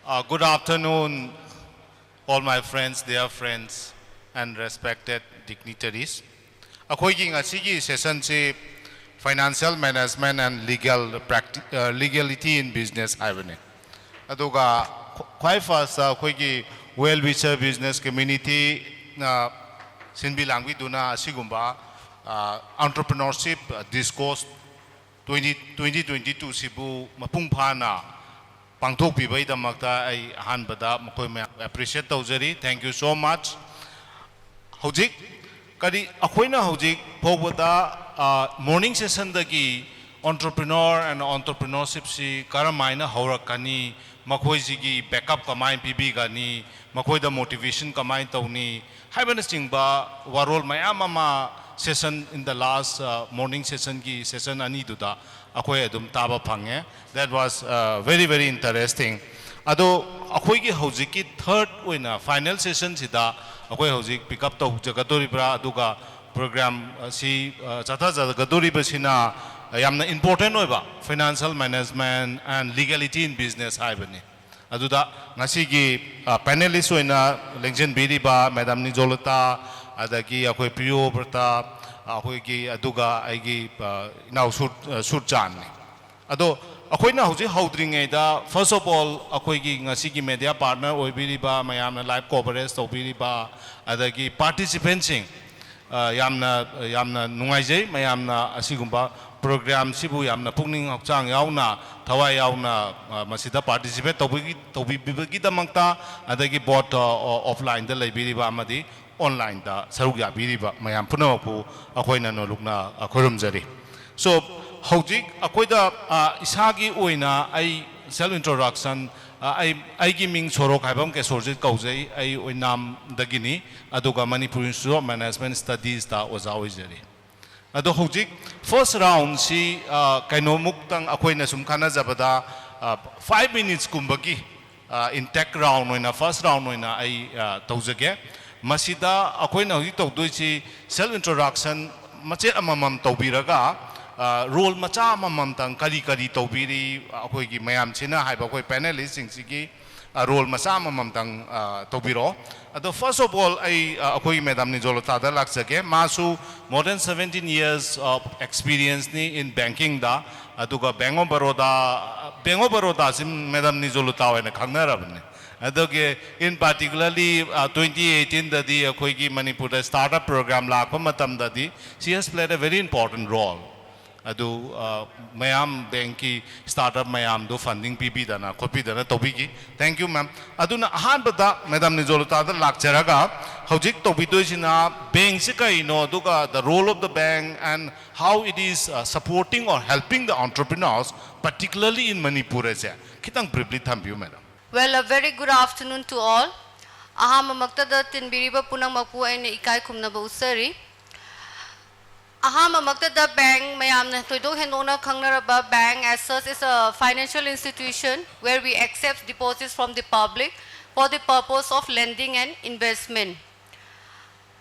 Good afternoon, all my friends, dear friends, and respected dignitaries. Ako'y ngasigi session si financial management and legality in business haibane. Aduga quite fast ako'y well-wisher business community na sinbilangwi duna asigumba entrepreneurship discourse 2022 sibu mapungpana pangthok pibay damakta ay ahanbada makoy appreciate tawjari. Thank you so much. Hojik kadi akoy na hojik phobada morning session dagi entrepreneur and entrepreneurship si karamaina haurakani makoy sigi backup kamay pibigani makoy da motivation kamay tawni haibana singba warol mayam ama session in the last morning session ki session ani duda akoy adum taba phange. That was very interesting. Ado akoy ki hojik ki third oina final session sida akoy hojik pick up to jagadori bra aduga program si chatha jagadori basina yamna important oiba financial management and legality in business haibani. Aduda ngasi ki panelist oina lengjen biriba madam Nijolata adagi akoy Priyo Berta akoy ki aduga aigi now shoot chan ado akoy na hojik houdring da first of all akoy ki ngasi ki media partner oibiriba mayamna live coverage tobiriba adagi participants yamna nungaijai mayamna asigumba program sibu yamna pungning hokchang yauna thawai yauna masida participate tobigi damangta adagi board offline da leibiriba amadi online da saruk ya biriba mayam punapu akoy na no lukna akhorum jari. So hojik akoy da isagi oina ai self introduction ai gi ming sorok haibam ke sorjit kaujai ai oinam dagini aduga Manipur Institute of Management Studies da ozawi jari. Ado hojik first round si kaino muktang akoy na sumkhana jabada 5 minutes kumbagi in tech round oina first round oina ai taujage masida akoy na hojik tawdoi self introduction mache amamam tawbiraga role macha amamam tang kari tawbiri akoy gi mayam china haiba akoy panelist sing sigi role macha amamam tang tawbiro. Ado first of all ai akoy madam Nijolata da laksake masu more than 17 years of experience ni in banking da aduga Bank of Baroda sim madam Nijolata oina khangnarabne. Adoge in particularly 2018 dadi akoy gi Manipur da startup program lakpa matam dadi she has played a very important role. Adu mayam banki startup mayam do funding pipi dana kopi dana tobigi. Thank you ma'am. Aduna ahan bada madam Nijolata da lakcharaga hojik tobido sina bank se kaino aduga the role of the bank and how it is supporting or helping the entrepreneurs particularly in Manipur ase kitang briefly thambiu madam. Well, a very good afternoon to all. Aham magtada tinbiriba punang mapu ay na ikay kumnaba usari. Aham magtada bank mayamna toido henona kangnaraba bank as such is a financial institution where we accept deposits from the public for the purpose of lending and investment.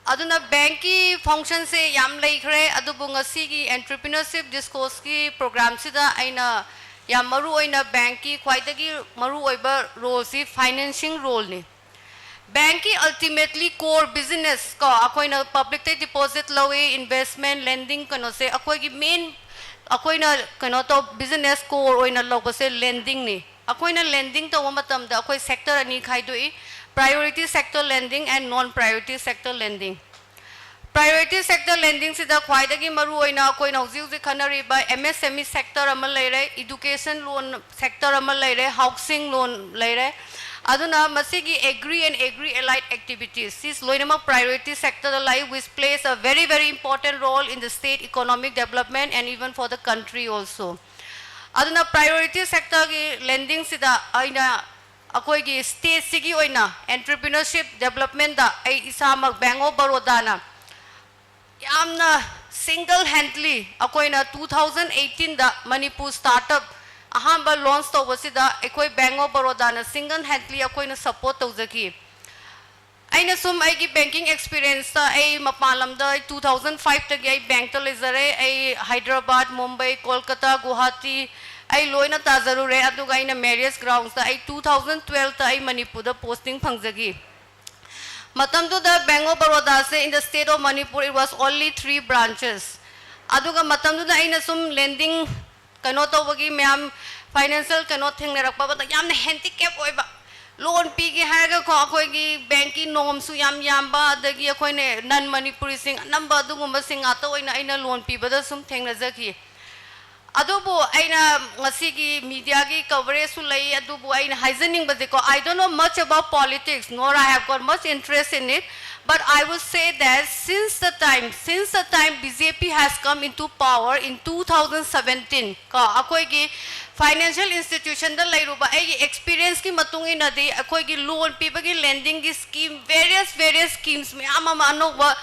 Aduna banki function se yam laikre adubunga sigi entrepreneurship discourse ki program sida aina yam maru oina banki khwaidagi maru oiba role si financing role ni banki ultimately core business ko akoina public te deposit lawe investment lending kano se akoi gi main akoina kano to business core oina lawa se lending ni akoina lending to matam da akoi sector ani khaidoi priority sector lending and non priority sector lending. Priority sector lending sida khwaidagi maru oina koi nauji khanari ba MSME sector amal leire education loan sector amal leire housing loan leire aduna masigi agri and agri allied activities this loinama priority sector life which plays a very important role in the state economic development and even for the country also. Aduna priority sector gi lending sida aina akoi gi state sigi oina entrepreneurship development da ai isamak Bank of Baroda na yamna single handedly akoina 2018 da Manipur startup ahamba launch tawasida akoi Bank of Baroda na single handedly akoina support tawjaki aina sum aigi banking experience ta ai mapalam da 2005 tagi ai bank to lezare ai Hyderabad Mumbai Kolkata Guwahati ai loina tazarure aduga ina marriage grounds ta ai 2012 ta ai Manipur da posting phangjagi matam to the Bank of Baroda se in the state of Manipur it was only 3 branches aduga matam to the aina sum lending kano to wagi myam financial kano thengnarakpa ba yamna handicap oiba loan pigi haraga ko akoi gi banking norm su yamba adagi akoi ne non Manipuri sing number dugumba sing ato oina aina loan piba da sum thengnajaki adubu aina ngasi gi media gi coverage su lai adubu aina haizening ba ko I don't know much about politics nor I have got much interest in it but I would say that since the time BJP has come into power in 2017 ka akoi gi financial institution da lairuba ai experience ki matung ina de akoi gi loan piba gi lending gi scheme various schemes me ama mano ba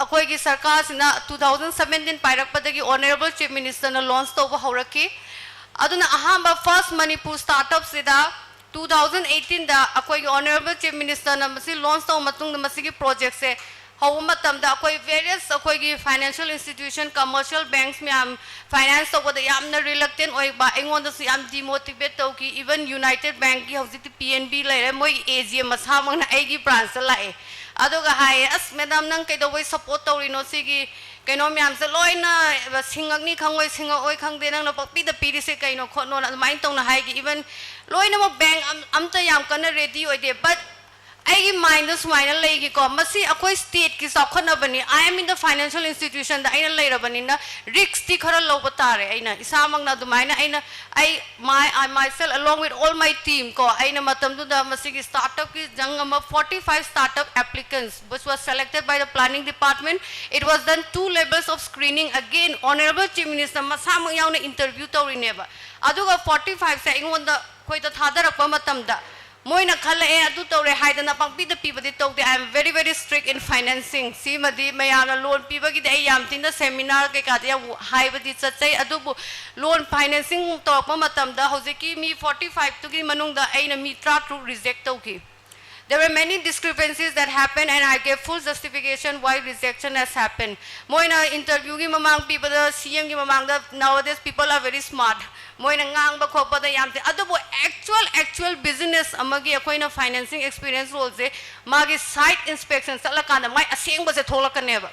akoi gi sarkar sina 2017 pairakpadagi honorable chief minister na launch to ba horaki aduna ahamba first Manipur startup sida 2018 da akoi gi honorable chief minister na masi launch to matung masi gi project se how matam da akoi various akoi gi financial institution commercial banks me am finance to da yamna reluctant oi ba engon da yam demotivate to ki even United Bank gi hojik PNB lai moi AGM masamang na ai gi branch lai aduga hai as madam nang kai do wai support to rino sigi kaino myam se loina singak ni khangoi singak oi khangde nang na pakpi da piri se kaino khono na main tong na hai gi even loina mo bank amta yam kana ready oi de but I mind the smile lagi ko masi akoi state ki sakhana bani I am in the financial institution da aina laira bani na risk ti khara lo batare aina isamang na dumaina aina I myself along with all my team ko aina matam du da masi ki startup ki jangama 45 startup applicants which was selected by the planning department it was done 2 levels of screening again honorable chief minister masamang yauna interview tawrineba aduga 45 se ingonda koi da thadarakpa matam da moina khala e adu tawre haidana pangpi da pibadi tawde I am very strict in financing si madi mayana loan pibagi de yam tinda seminar ke ka ya haibadi chachai adubu loan financing tawpa matam da hojiki mi 45 to gi manung da aina mi tra to reject tawki there were many discrepancies that happened and I gave full justification why rejection has happened moina interview gi mamang people da CM gi mamang da nowadays people are very smart moina ngang ba khopa da yam te adubu actual business amagi akoina financing experience role se magi site inspection sala kana mai aseng ba se tholakane ba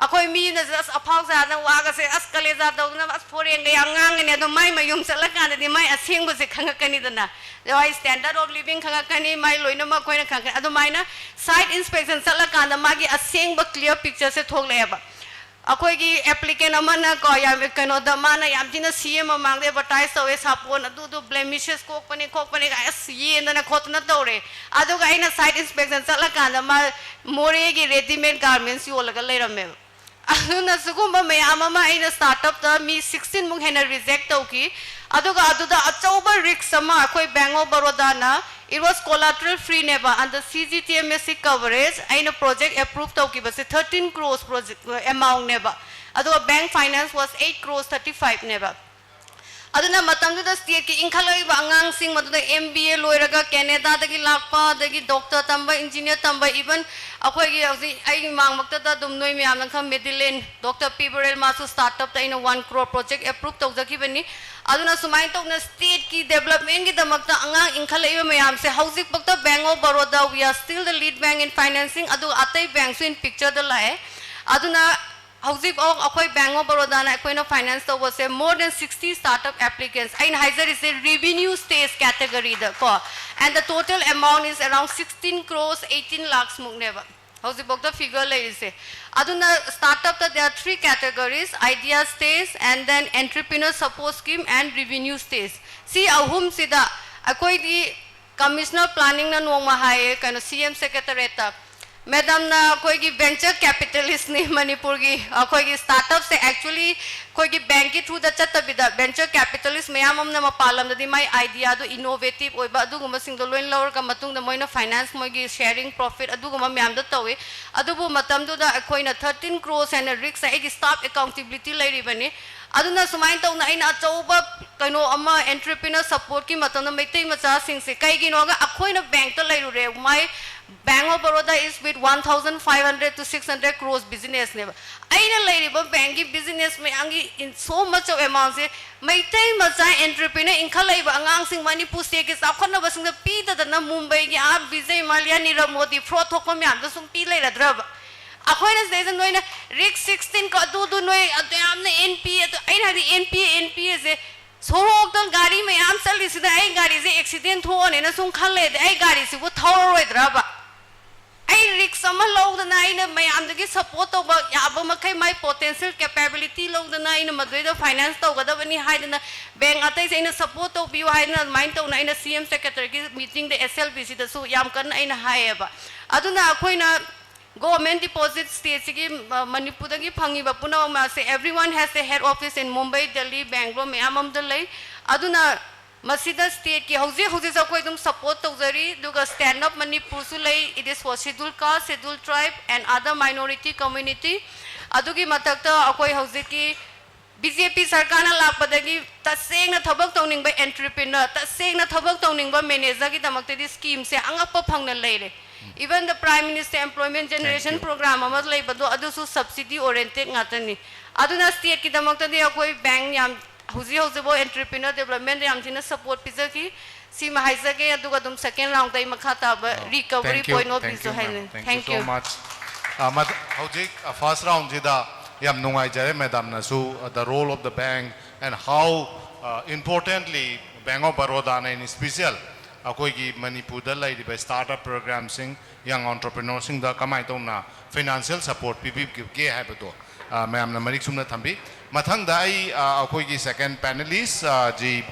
akoi mi na as aphau sa na waga se as kaleza da na as foreng ga ngang ne do mai mayum sala kana di mai aseng ba se khangakani dana the standard of living khangakani mai loina ma koina khangakani adu mai na site inspection sala kana magi aseng ba clear picture se thogle ba akoi gi applicant amana ko ya kano da mana yam tina CM mang de advertise to sapon adu blemishes kok pani ga as ye na khotna tore adu ga ina site inspection sala kana ma more gi ready-made garments yo laga leirame adu na sugumba me amama ina startup da mi 16 mung hena reject to ki adu ga adu da achauba risk sama akoi Bank of Baroda na it was collateral free never and the CGTMSC coverage aina project approved to ki bas 13 crores project amount never adu bank finance was 8 crores 35 never aduna matam da state ki inkhaloi ba angang sing madu MBA loiraga Canada dagi lakpa dagi doctor tamba engineer tamba even akoi gi ai mang makta da dum noi me amang kham Medellin Dr. Piberel masu startup ta in 1 crore project approved to jaki bani aduna sumai to na state ki development gi damakta angang inkhaloi ba mayam se housing bakta Bank of Baroda we are still the lead bank in financing adu atai banks in picture da lae aduna housing akoi Bank of Baroda na akoi no finance to was more than 60 startup applicants in Heiser is a revenue stays category the ko and the total amount is around 16 crores 18 lakhs mugneva housing book the figure le is aduna startup that there are 3 categories idea stays and then entrepreneur support scheme and revenue stays see ahum sida akoi di commissioner planning na nongma hai kano CM secretariat Madam na koi ki venture capitalist ni Manipur ki koi ki startup se actually koi ki bank ki through the chatta bida venture capitalist mayam amna mapalam da di my idea do innovative oi ba adu guma sing do loin lower ka matung da moina finance moi ki sharing profit adu guma myam da tawe adu bu matam do da koi na 13 crores and a risk ai staff accountability lai ri bani aduna sumain to na ina chauba kaino ama entrepreneur support ki matam na maitai macha sing se kai gi no ga akoi na bank to lai ru re mai Bank of Baroda is with 1,500 to 600 crores business neba. Aina lairiba banki business me angi in so much of amounts maitai macha entrepreneur inkhalaiba angang sing Manipur state ke sakhona basing the pi da na Mumbai ki aap Vijay Mallya Nirav Modi fraud thokko me am da sung pi lai radraba. Akhoi na season noi na Rick 16 ka du noi amne NPA to aina di NPA se sorok dal gari me am chali sida ai gari se accident ho ne na sung khale de ai gari se bu thoroi draba. I risk some low the nine, my under support of Yabamaka, my potential capability low the nine, Madrid finance, whatever any hide in the bank, at in a support of you, I don't mind to nine CM secretary meeting the SLBC, the so Yamkan in high ever. Aduna Aquina government deposits states Manipuragi Pangi Bapuna say everyone has a head office in Mumbai, Delhi, Bangalore, Mayamam Delhi. Aduna Masida state ki hausi sa koi tum support tawzari duga stand up Manipur sulai it is for scheduled caste, scheduled tribe and other minority community adugi matakta akoi hausi ki BJP sarkar na lakpadagi taseng na thabak tawning ba entrepreneur taseng na thabak tawning ba manager ki damakte di scheme se angapa phangna leire even the Prime Minister Employment Generation Program amat lai bado adu su subsidy oriented ngatani aduna state ki damakte di akoi bank yam Huzi Hozebo entrepreneur development yamtina support pizaki si mahizake adugadum second round tay makata recovery point of view thank you so much hojik first round jida yam nungai jare madam na su the role of the bank and how importantly Bank of Baroda na in special akoi gi Manipur da lai di startup program sing young entrepreneurs sing da kamai tong na financial support pb ke hai bato ma'am na marik sumna thambi mathang dai akoi gi second panelist ji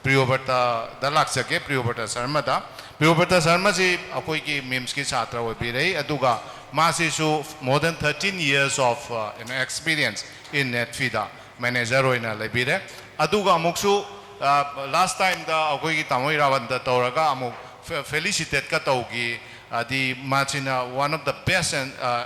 Priyobata dalak sake Priyobata Sharma da Priyobata Sharma ji akoi gi memes ki chhatra oi bi rahi aduga ma si su more than 13 years of experience in Netfida manager oina lebi re aduga amuksu last time da akoi gi tamoi rawan da toraga amuk felicitate ka taugi the machina one of the best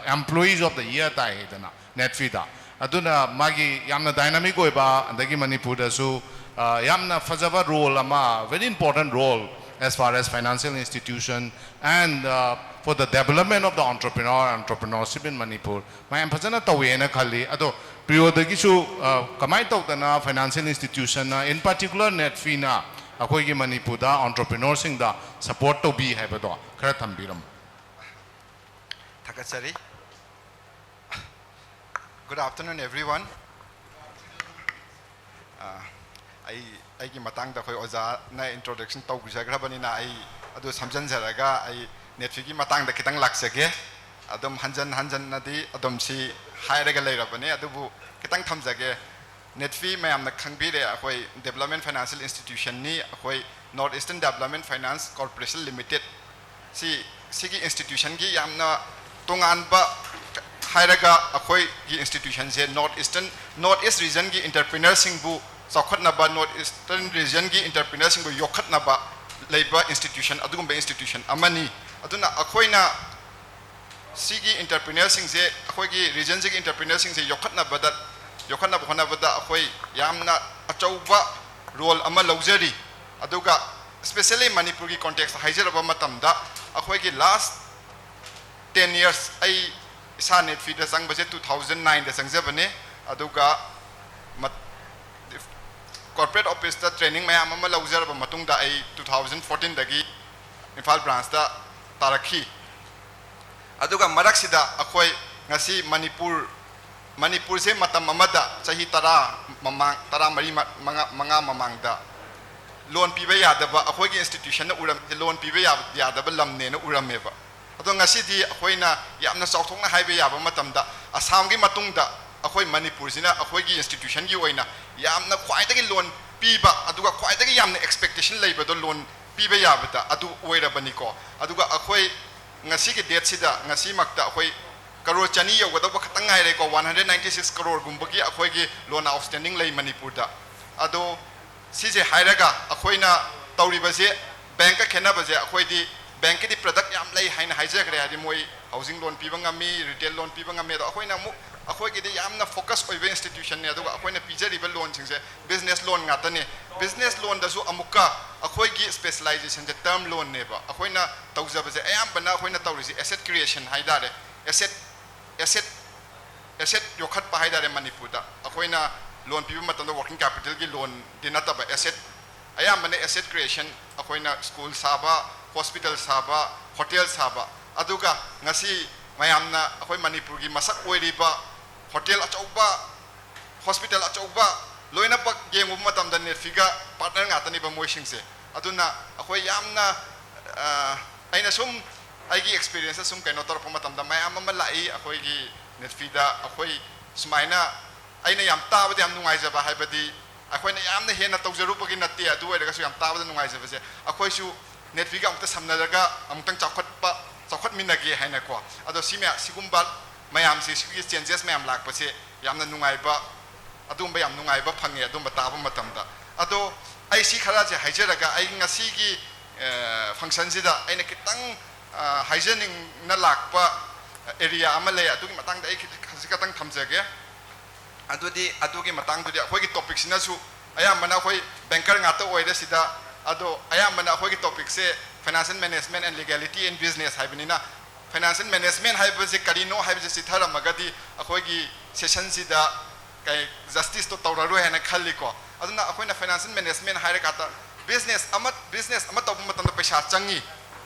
employees of the year tai hedana Netfida aduna magi yamna dynamic oiba andagi Manipur da su yamna fajaba role ama very important role as far as financial institution and for the development of the entrepreneurship in Manipur my emphasis tawe na khali ado priodagi su kamai tawdana financial institution in particular Netfina akoi gi Manipur da entrepreneurs sing da support to be habado khara thambiram Thakachari. Good afternoon, everyone. I gi matang da khoi oza na introduction tau gisa grabani na ai adu samjan jaraga ai netfigi matang da kitang laksage adom hanjan na di adom si hairaga leirabani adubu kitang thamjage netfi mayam na khangbi re akhoi development financial institution ni akhoi Northeastern Development Finance Corporation Limited sigi institution gi yamna tongan ba hairaga akhoi gi institution je Northeast region gi entrepreneur singbu sakhatna ba Northeastern region gi entrepreneur singbu yokhatna ba leiba institution adugumba institution amani aduna akhoina sigi entrepreneur sing je akhoi gi region gi entrepreneur sing je yokhatna ba khona ba da akhoi yamna achauba role ama laujari aduga especially Manipur gi context haijaraba matamda akhoi gi last 10 years ai isa Netfida sang baje 2009 da sangjabane aduga corporate office da training mayam ama laujaraba matungda ai 2014 dagi Imphal branch da tarakhi aduga maraksida akhoi ngasi Manipur se matam amada chahi tara mari manga mamangda loan piba yadaba akhoi gi institution na uram loan piba yadaba lamne na urameba ado ngasi di akhoi na yamna chawthong na haibe yaba matamda Assam gi matungda akhoi Manipur sina akhoi gi institution gi oina yamna khwaidagi loan piba aduga khwaidagi yamna expectation leiba do loan piba yabata adu oirabani ko aduga akhoi ngasi gi date sida ngasi makta akhoi crore chani yogadaba khatang ngaire ko 196 crore gumbagi akhoi gi loan outstanding lei Manipur da ado sije hairaga akhoi na tawriba je bank ka khena baje akhoi di bank di product yam lei haina haijagre adi moi housing loan piba ngami retail loan piba ngami do akhoi na mu akhoi gi di yamna focus oibe institution ne aduga akhoi na pijari ba loan singse business loan ngata ne business loan da su amuka akhoi gi specialization je term loan ne ba akhoi na tawjaba je ayam bana akhoi na tawrisi asset creation haidare asset yokhat pa haidare Manipur da akhoi na loan pi matam da working capital gi loan dinata ba asset ayam bana asset creation akhoi na school saba hospital saba hotel saba aduga ngasi mayamna akhoi Manipur gi masak oiriba hotel achauba hospital achauba loina pak game matam da net figa partner ngata ni ba moising se aduna akhoi yamna aina sum aigi experience sum kaino tor matam da mayam ma lai akhoi gi net fida akhoi sumaina aina yam ta ba yam nungai jaba haibadi akhoi na yamna hena tawjaru pagi natte adu oiraga su yam ta ba nungai jaba se akhoi su net figa amta samnaraga amtang chakhat minage haina ko ado simya sigumba mayam si sigi changes mayam lak pa se yamna nungai ba adum ba yam nungai ba phange adum ba ta ba matam da ado ai si khara je haijaraga ai ngasi gi function sida aina kitang hygienic na lakpa area ama le atugi matang da ai khasika thamjage adugi matang dudi akhoi gi topic sina su ayam mana akhoi banker ngata oida sida ado ayam mana akhoi gi topic se financial management and legality in business haibinina financial management haibase karino haibase sithara magadi akhoi gi session sida kai justice to tawraru hena khalli ko aduna akhoi na financial management haire kata business amat to matam da paisa changi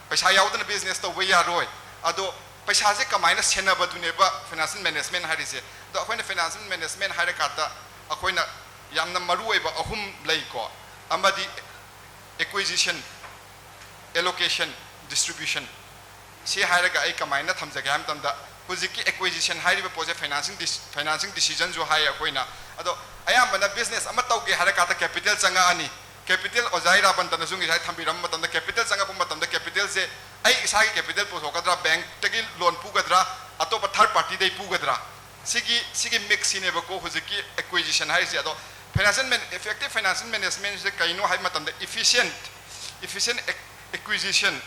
paisa yaudana business to we yaroi ado paisa je kamaina sena badune ba financial management haire se do akhoi na financial management haire kata akhoi na yamna maru oi ba ahum lei ko amadi acquisition allocation distribution si haire ga ai kamaina thamjaga am tamda hujiki acquisition hairiba project financing decision jo hai akoina ado ayam bana business ama tauge harakata capital changa ani capital ojaira bantana sungi sai thambiram matamda capital changa pum matamda capital se ai isagi capital po sokadra bank tagi loan pugadra atopa third party dei pugadra sigi mix sine ba ko hujiki acquisition hai se ado effective financial management se kaino hai matamda efficient acquisition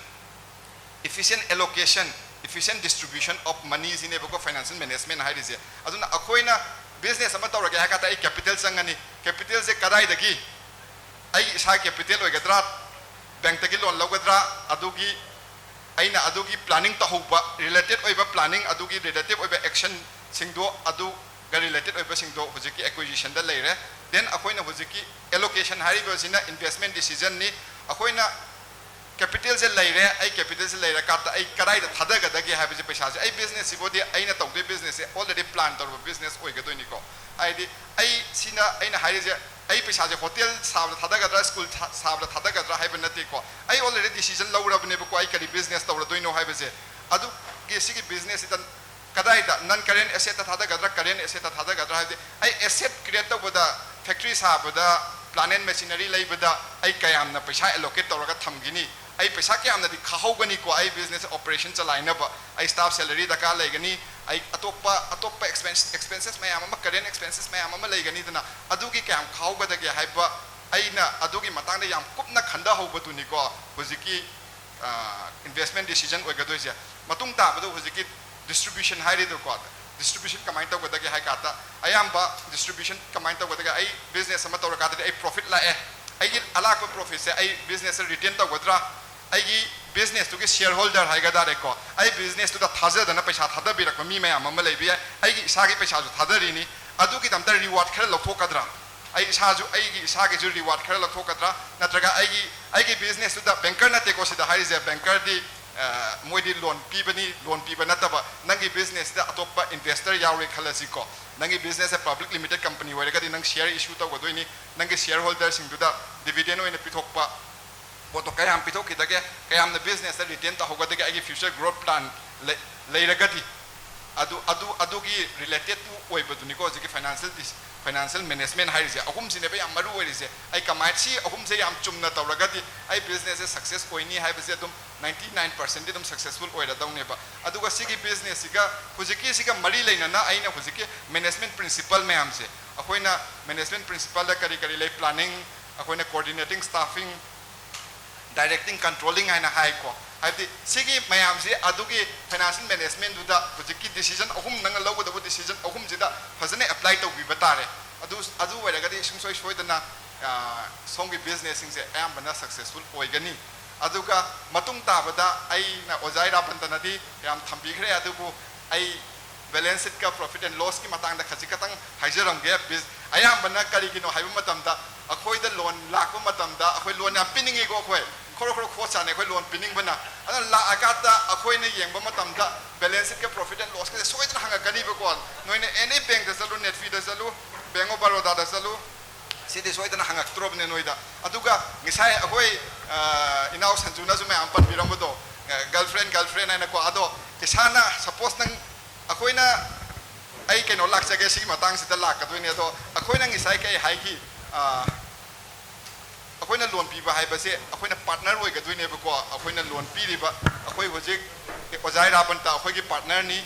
efficient allocation efficient distribution of money in a financial management high is aduna akoina business ama tawraga hakata ai capital sangani capital se kadai dagi ai isa capital oigadra bank tagi loan logadra adugi aina adugi planning ta hoba related oiba planning adugi relative oiba action singdo adu ga related oiba singdo hojiki acquisition da leire then akoina hojiki allocation hariba sina investment decision ni akoina capital se leire ai capital se leire kata ai karai da thada ga dagi habi je paisa je ai business sibodi aina tawde business se already plan tor business oi ga doi ni ko ai di ai sina aina hari je ai paisa je hotel sab thada ga dra school sab thada ga dra habi nati ko ai already decision laura bne ko ai kari business tawra doi no habi je adu ge sigi business itan kadai da non current asset thada ga dra current asset thada ga dra habi ai asset create to boda factory sab da plant and machinery lai boda ai kayam na paisa allocate tawra ga thamgini ai paisa ke amna di khahogani ko ai business operation chalaina ba ai staff salary da ka laigani ai atopa expenses mayam ama current expenses mayam ama laigani dana adugi kam khahoga da ge haiba aina adugi matang da yam kupna khanda hoba tu ni ko hojiki investment decision oiga doisia matung ta badu hojiki distribution hairi do ko distribution kamai ta ko da ge hai kata ayamba distribution kamai ta ko da ai business ama to ka da ai profit la ai ala ko profit se ai business retain ta godra ai business to ge shareholder haiga da ko ai business to da thaja da na paisa thada bi rak mi mayam ma leibi ai gi isa gi paisa ju thada ri ni adu gi tamta reward khara lokho kadra ai isa ju ai gi isa gi ju reward khara lokho kadra natraga ai gi business to da banker na te ko se da hai je banker di moidi loan piba na taba nangi business da atopa investor yawe khalasi ko nangi business a public limited company where ga di nang share issue ta godoi ni nangi shareholders sing da dividend oina pithokpa boto kayam pithok kidage kayam na business retain ta hoga de agi future growth plan leiragati adu gi related to oibaduni ko ji financial management harise ahum sine be amaru orise ai kamachi ahum se yam chumna tawragati ai business success koini haibase dum 99% dum successful oira daune ba aduga sigi business siga hujiki siga mari leina na aina hujiki management principle me amse akoina management principle da kari le planning akoina coordinating staffing directing controlling aina high ko habi sigi mayam se adugi financial management du da hujiki decision ahum nang lawu da decision ahum jida fazane apply to bi batare adu wera ga di sungsoi soi da na सोंगी business सिंग से अयाम्बना successful ओइगनी अदुगा मतुंग ताबदा अइना ओजाई रापंतनदी याम थंबिखरे अदुबु अइ balance sheet का profit and loss की Matang खजिकतंग हाइजरंगे अयाम्बना करिगिनो हाइबु मतमदा अखोइदा loan लाको मतमदा अखोइ loan या पिनिंगिगो अखोइ खोरो खोरो खोचाने अखोइ लोन पिनिंगबना अदा लागाता अखोइना येंगबा मतमदा बैलेंस शीट का प्रॉफिट एंड लॉस के सोइदना हंगा कनिबको नोइने एनी बैंक दा चलु नेट फी दा चलु बैंक ऑफ बड़ौदा दा चलु सिदे सोइदना हंगा त्रोबने नोइदा अदुगा ngisai अखोइ इनाउ संजुना जुमे आंपन बिरमबदो गर्लफ्रेंड आइना को अदो किसाना सपोज नंग अखोइना आई केनो लाक्सगे सिगी मतंग सिदा लाकदोइने अदो अखोइना ngisai के हाइगी अखोइना लोन पीबा हाइबसे अखोइना पार्टनर ओइगदोइनेबको अखोइना लोन पीरिबा अखोइ होजिक ओजाइ राबनता अखोइगी पार्टनर नि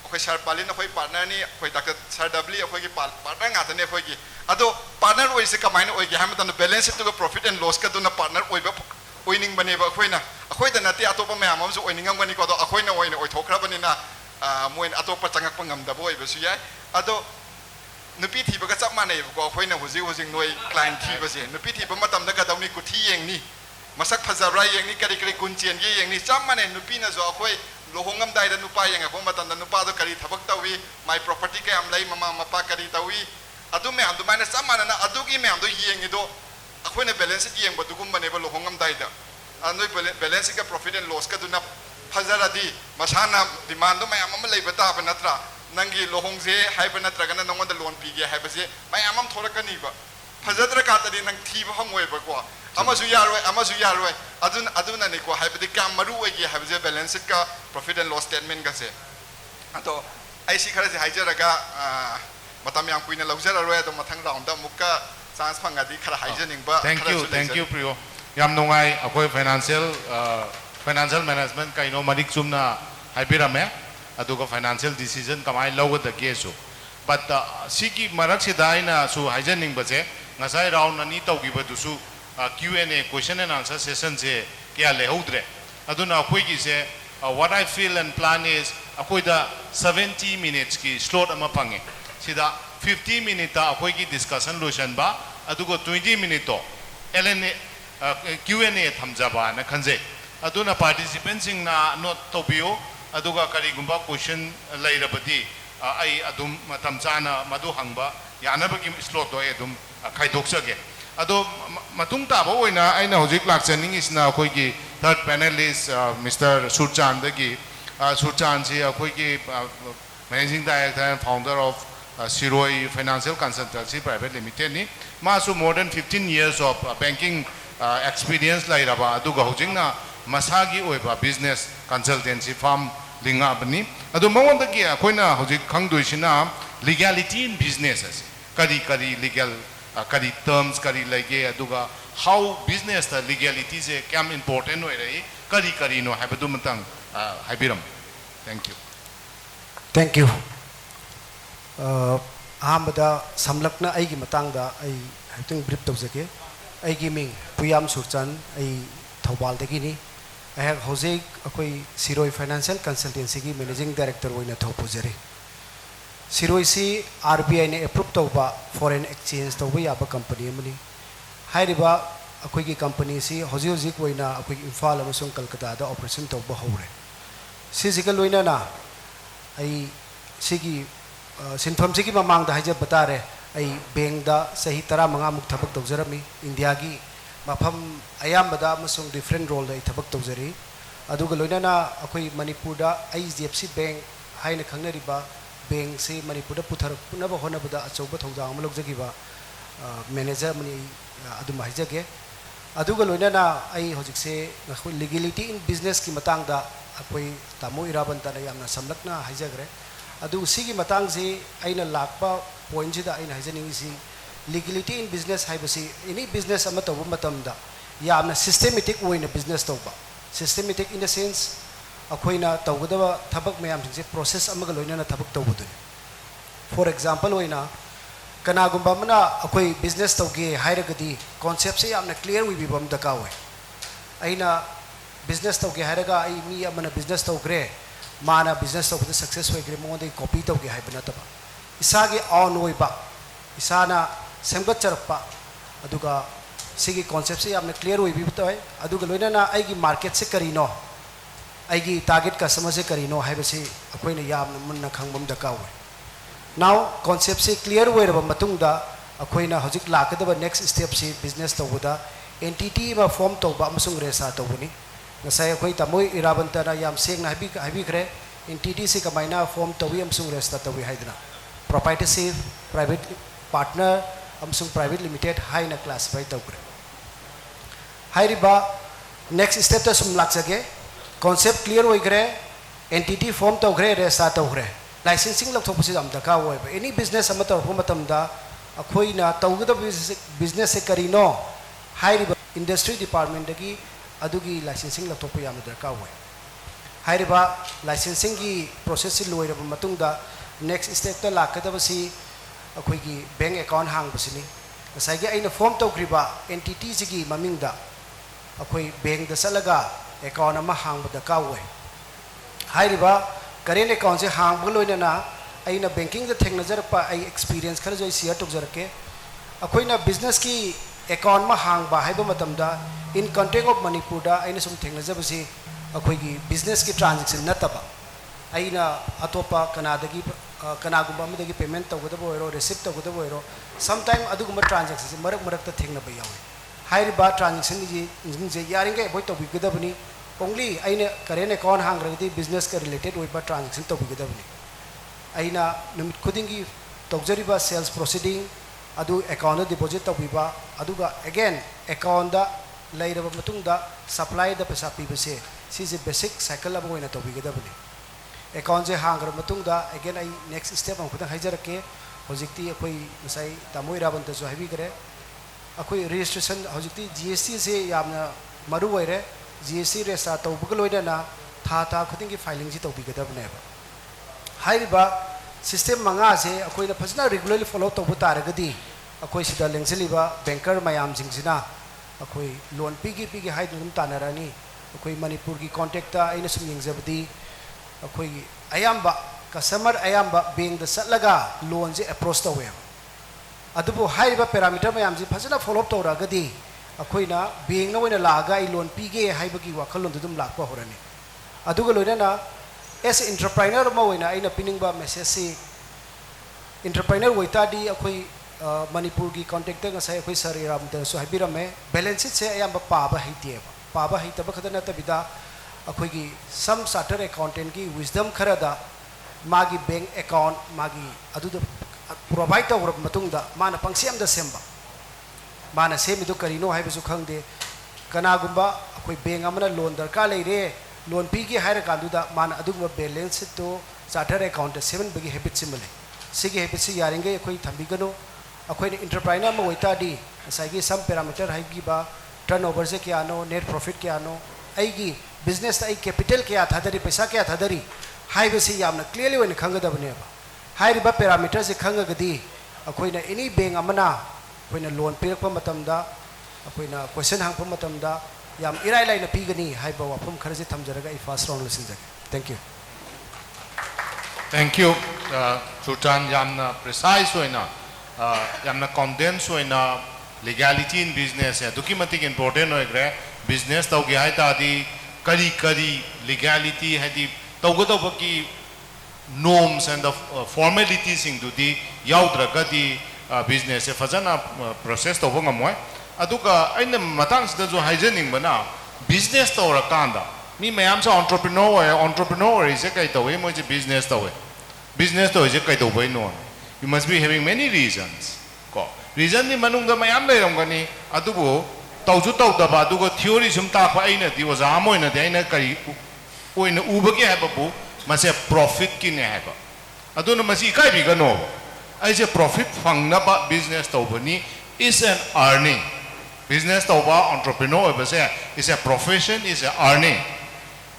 अखोइ सर पालिन अखोइ पार्टनर नि अखोइ डॉक्टर सर डब्ली अखोइगी पार्टनर गातने अखोइगी अदो पार्टनर ओइसे कमाइना ओइगे हामतन balance sheet to profit and loss का दुना पार्टनर ओइबा ओइनिंग बनेबा अखोइना अखोइदा नते अतोपा मयाम अमसु ओइनिंगमगनी को अदो अखोइना ओइना ओइथोखराबनिना मोइन अतोपा चंगकपा ngam ओइबसु याय अदो नुपी थीबगा चप मानेबको अखोइना हुजिक नोइ क्लाइंट थीबसे नुपी थीबा मतमदा गदौनी कुथी येंगनी मसक फजबरा येंगनी करी करी कुंचेन गे येंगनी चप माने नुपीना जो अखोइ लोहोंगमदाइदा नुपा येंगको मतमदा नुपादो करी थबक तवी माय प्रॉपर्टी के हमलाई ममा मपा करी तवी अदु मे हम दुमाइना चप मानना अदुगी मे हम दो येंगिदो अखोइना बैलेंस शीट येंगबो दुगुमबनेबो लोहोंगमदाइदा नोइ बैलेंस शीट का प्रॉफिट एंड लॉस का दुना फजरादी मसाना डिमांड दो मयाम अमा लेबा ताबा नत्रा नंगी लोहोंगजे हाइबा नत्रगना नंगोंदा लोन पीगे हाइबसे मयाम अम थोरकनीबा फजद्र कातदी नंग थीबा हंगोइबको अमसु यारोय अदुना निको हाइबदि काम मरु ओइगे हाइबजे बैलेंस शीट का प्रॉफिट एंड लॉस स्टेटमेंट गसे अतो आइसी खरजे हाइजरगा मतम याम कुइना लौजररोय अदो मथंग राउंड दा मुक्का चांस फंगादी खरा हाइजनिंगबा थैंक यू प्रियो याम नोंगाई अखोइ financial management काइनो Marik Chumna हाइबिरामे अदुगा financial decision कमाई लौगदगेसु बट सिगी मरक्सिदाइना सु हाइजनिंगबसे ngasai round ani tawgibadusु Q&A question and answer session se kya lehodre aduna akhoi gi se what I feel and plan is akhoi da 70 minutes ki slot ama pange sida 50 minute ta akhoi gi discussion lotion ba adugo 20 minute to LNA Q&A thamjaba na khanje aduna participants sing na note tobio aduga karigumba question lairabadi ai adum matam chana madu hangba yanabagi slot do edum खाइदोक्सगे अदो मतुंग ताबो ओइना आइना होजिक लाक्चनिंग इसना अखोइगी third panelist mister सुरचांदगी सुरचांद से अखोइगी managing director and founder of Siroi financial consultancy private limited नि मासु more than 15 years of banking experience लाइराबा अदुगा होजिंगना मसागी ओइबा बिजनेस कंसल्टेंसी फर्म लिंगा बनी अदो मंगोंदगी अखोइना होजिक खंगदुइसिना legality in businesses kari legal kari terms kari lege aduga how business the legality is kam important oi rai kari no habadu matang haibiram thank you ahambada samlakna ai gi matang da ai hating brief tawjake ai gi ming puyam surchan ai thobal dagi ni ai have hojik akoi siroi financial consultancy gi managing director oina thopujare Siroi si RBI ne approve tawba foreign exchange tawba yaba company amani hairiba akoi gi company si hoji koina akoi Imphal amasung Kolkata da operation tawba hore si jigal loina na ai sigi sinfam sigi mamang da haja batare ai bank da sahi 15 muk thabak tawjarami India gi mafam ayam bada amasung different role da thabak tawjari aduga loina na akoi Manipur da IDFC bank haina khangnariba bank से मणिपुर पुथर पुनब होनबदा अचौब थौदा अम लौजगिबा manager मनी अदुम हाइजगे अदुगा लोइनाना आई होजिकसे नखो लीगलिटी इन बिजनेस की मतंग दा अकोई तामो इराबंता ना यामना समलकना हाइजगरे अदु सिगी मतंग से आइना लाकपा पॉइंट जिदा आइना हाइजनिंग सी लीगलिटी इन बिजनेस हाइबसी एनी बिजनेस अम तौब मतमदा यामना सिस्टेमेटिक ओइना बिजनेस तौबा सिस्टेमेटिक इन द सेंस अखोइना तौगदबा थबक मयाम सिंसे प्रोसेस अमगा लोइना थबक तौबदु फॉर एग्जांपल ओइना कनागुंबा मना अखोइ बिजनेस तौगे हाइरगदी कांसेप्ट से यामना क्लियर वी बिबम दका ओइ आइना बिजनेस तौगे हाइरगा आई मी अमना बिजनेस तौग्रे माना बिजनेस तौबद सक्सेस होइग्रे मोंदे कॉपी तौगे हाइबना तबा इसागे on ओइबा इसाना सेमगत चरपा aduga sigi concept se yamna clear oi bi toy aduga loina na ai gi market se karino ai gi target customer se karino haibasi akoina yamna munna khangbam da kawe now concept se clear oi raba matungda akoina hojik lakadaba next step se business tawuda entity ma form tawba amasung resa tawuni ngasai akoi tamoi irabanta na yam seng na habi kre entity se kamaina form tawi amasung resta tawi haidna proprietorship private partner amasung private limited hai na classify tawkre hairiba next step ta sum laksage concept clear oi gre entity form tawkre resta tawkre licensing lok thokpasi am daka oi any business ama taw matam da akoina tawgada business se karino hairiba industry department dagi adugi licensing la topu yam darka hoy hairiba licensing gi process si loira matungda next step ta lakadaba si akoi gi bank account hang basini sai gi aina form tawgriba entity sigi mamingda akoi bank da salaga account ama hang da ka hoy hairiba current account se hang buloina na aina banking da thengna jarpa ai experience khar joi share tok jarke akoina business ki account ma hang ba haiba matamda in context of Manipur da aina sum thengna jabasi akoigi business ki transaction nataba aina atopa kanadagi kanagumba amdagi payment tawgada boiro receipt tawgada boiro sometime adugumba transaction marak ta thengna ba yawi hairi ba transaction ji je yaringa avoid to bigadabani only aina current account hang ragdi business ka related oi ba transaction to bigadabani aina numit khudingi tawjariba sales proceeding adu account deposit tawbiba aduga again account da lairaba matungda supply da pesa pibase si je basic cycle abo ina tawbigadabani account je hangra matungda again ai next step am khudang haijarake hojikti akoi masai tamoi rabanta so habi gare akoi registration hojikti GST se yamna maru oire GST resa tawbugaloida na tha khudingi filing ji tawbigadabane hairiba system manga se akoina phajna regularly follow tawbu taragadi akoi sida lengseliba banker mayam jingsina akoi loan pigi haidum tanarani akoi Manipur ki contact ta aina sum yingjabdi akoi ayamba customer ayamba bank da satlaga loan je approach tawe adubu hairiba parameter mayam ji phajna follow tawragadi akoina bank na oina laga I loan pige haibagi wakhalon dum lakpa horani aduga loina na as entrepreneur ma oina aina piningba message si entrepreneur woita di akoi Manipur ki contact nga sai akoi sir ram da so habirame balance sheet se ayamba paba hitaba khadana ta bida akoi gi some chartered accountant ki wisdom kharada magi bank account magi adu da provide ta urab matungda mana pangsiam da semba mana semi do karino haibu su khangde kana gumba akoi bank amana loan darka leire loan pigi haira kanduda mana adugma balance to chartered account 7 bagi habit simale sigi habit si yaringe akoi thambigano akoi entrepreneur ma oita di saigi some parameter haigi ba turnover se kya no net profit kya no aigi business ai capital kya thadari paisa kya thadari haibe si yamna clearly when khangadabne ba hairi ba parameter se khangagadi akoi na any bank amana akoi na loan pirakpa matamda akoi na question hangpa matamda yam irai lai na pigani haiba wapum kharaje thamjaraga I first round lisinjage thank you Sultan yamna precise hoina yamna condense hoina legality in business hai duki matik important hoy gre business tawgi hai ta di kari legality hai di tawgodoba ki norms and the formalities sing du di yaudra di business e fazana process tawbo ngamoy aduga aina matang sida jo haijening bana business tawra kanda mi mayam sa entrepreneur is kai tawe mo je business tawe je kai tawe no you must be having many reasons ko reason ni manung da mayam leiram gani adubu tawju tawdaba aduga theory sum ta pa aina di oza moina de aina kai oina ubagi ha babu mase profit ki ne ha ba aduna masi kai bi gano ai je profit phangna ba business tawbani is an earning business tawba entrepreneur base is a profession is a earning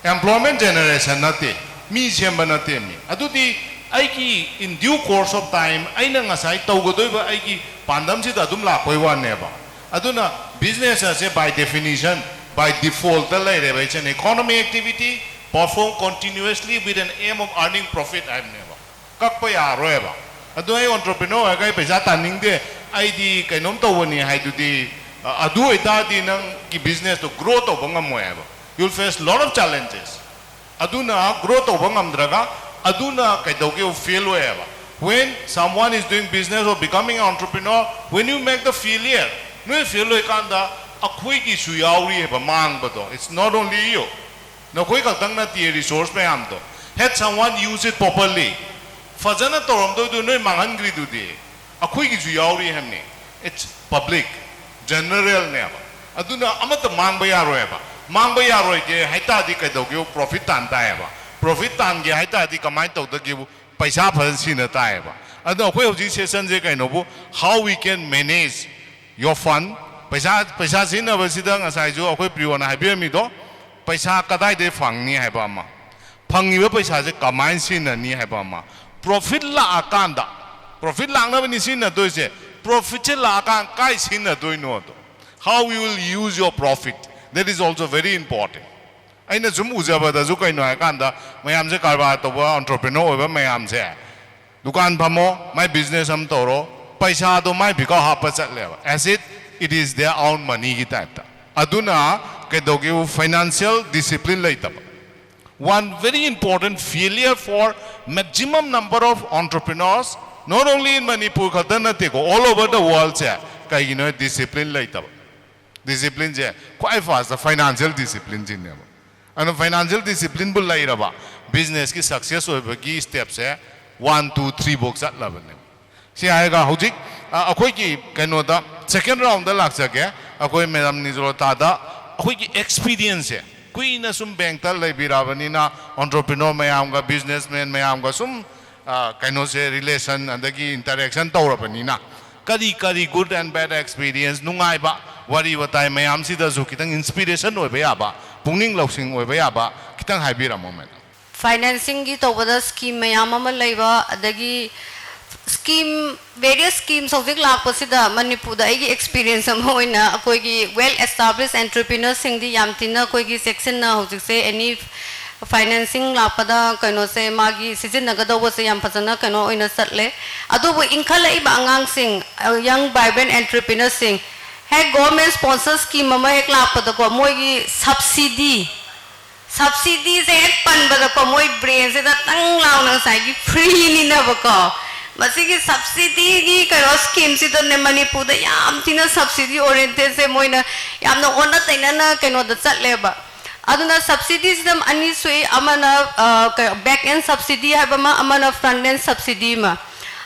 employment generation nate mi jemba nate mi adudi aiki in due course of time aina ngasai tawgodoiba aiki pandam si da dum la koiwa neba aduna business as by definition by default the laire by an economic activity perform continuously with an aim of earning profit I never kakpa ya roeba adu ai entrepreneur ga paisa taning de ID kainom tawani haidudi adu itadi nang ki business to grow to bangam moeba. You'll face a lot of challenges. Aduna grow to bangam draga aduna kaidoge fail moeba. When someone is doing business or becoming an entrepreneur, when you make the failure, no failure kanda akhoi ki suyauri heba mang bado. It's not only you. No koi kaltang na tiye resource me am to. Had someone use it properly. Fazana torom do no mangan gri do di. Akhoi ki suyauri hamne. It's public, general ne aba. Aduna amat mang bayaro heba. Mang bayaro ke haita di kaidoge profit tan ta heba. Profit tan ge haita di kamai to da ge paisa phan sin ta heba. Ado akhoi hoji session je kai no bu how we can manage your fund. Paisa sin na basida ngasai jo akhoi priwana habi mi do paisa kadai de phangni haiba ma phangiba paisa je kamai sin na ni haiba ma profit la akanda profit lang na bani sin na do se profit la akan kai sin na do no do how you will use your profit, that is also very important. Aina zum ujaba da zu kai no akanda mayam je karba to ba entrepreneur ba mayam je dukan phamo my business am toro paisa do mai bika ha pa chat le as it is their own money ki type ta aduna kedoge financial discipline laitaba. One very important failure for maximum number of entrepreneurs, not only in Manipur, all over the world, is discipline laitaba. Discipline je quite fast, the financial discipline je ne. And financial discipline bul lairaba business ki success hoiba ki steps 1 2 3 box at level ne. Si aega hojik akhoi ki kaino da second round da lak sake akhoi madam ni jolo ta da akhoi ki experience kuina sum bank ta lai birabani na entrepreneur mayam ga businessman mayam ga sum kaino se relation andagi interaction tawrabani na kari good and bad experience nungai ba wari watai mayam si da zu kitang inspiration oi ba ba pungning lausing oi ba ba kitang haibira moment financing gi tawada scheme mayam ama laiba adagi scheme various schemes hojik lakpasida Manipur da igi experience am hoina akoi gi well established entrepreneurs sing di yamtina koi gi section na hojik se any financing lakpada kaino se magi season naga do se yam phajana kaino oina satle adu bu inkhalai ba angang sing young vibrant entrepreneurs sing he government sponsor scheme ma ek lakpada ko moi gi subsidy se pan ba ko moi brain se da tang law na sai gi free ni na ba ko masigi subsidy gi karo scheme si don ne Manipur da yam tina subsidy oriented se moina yam no ona taina na kano da chatle ba aduna subsidy system ani sui amana back end subsidy ha ba ma amana front end subsidy ma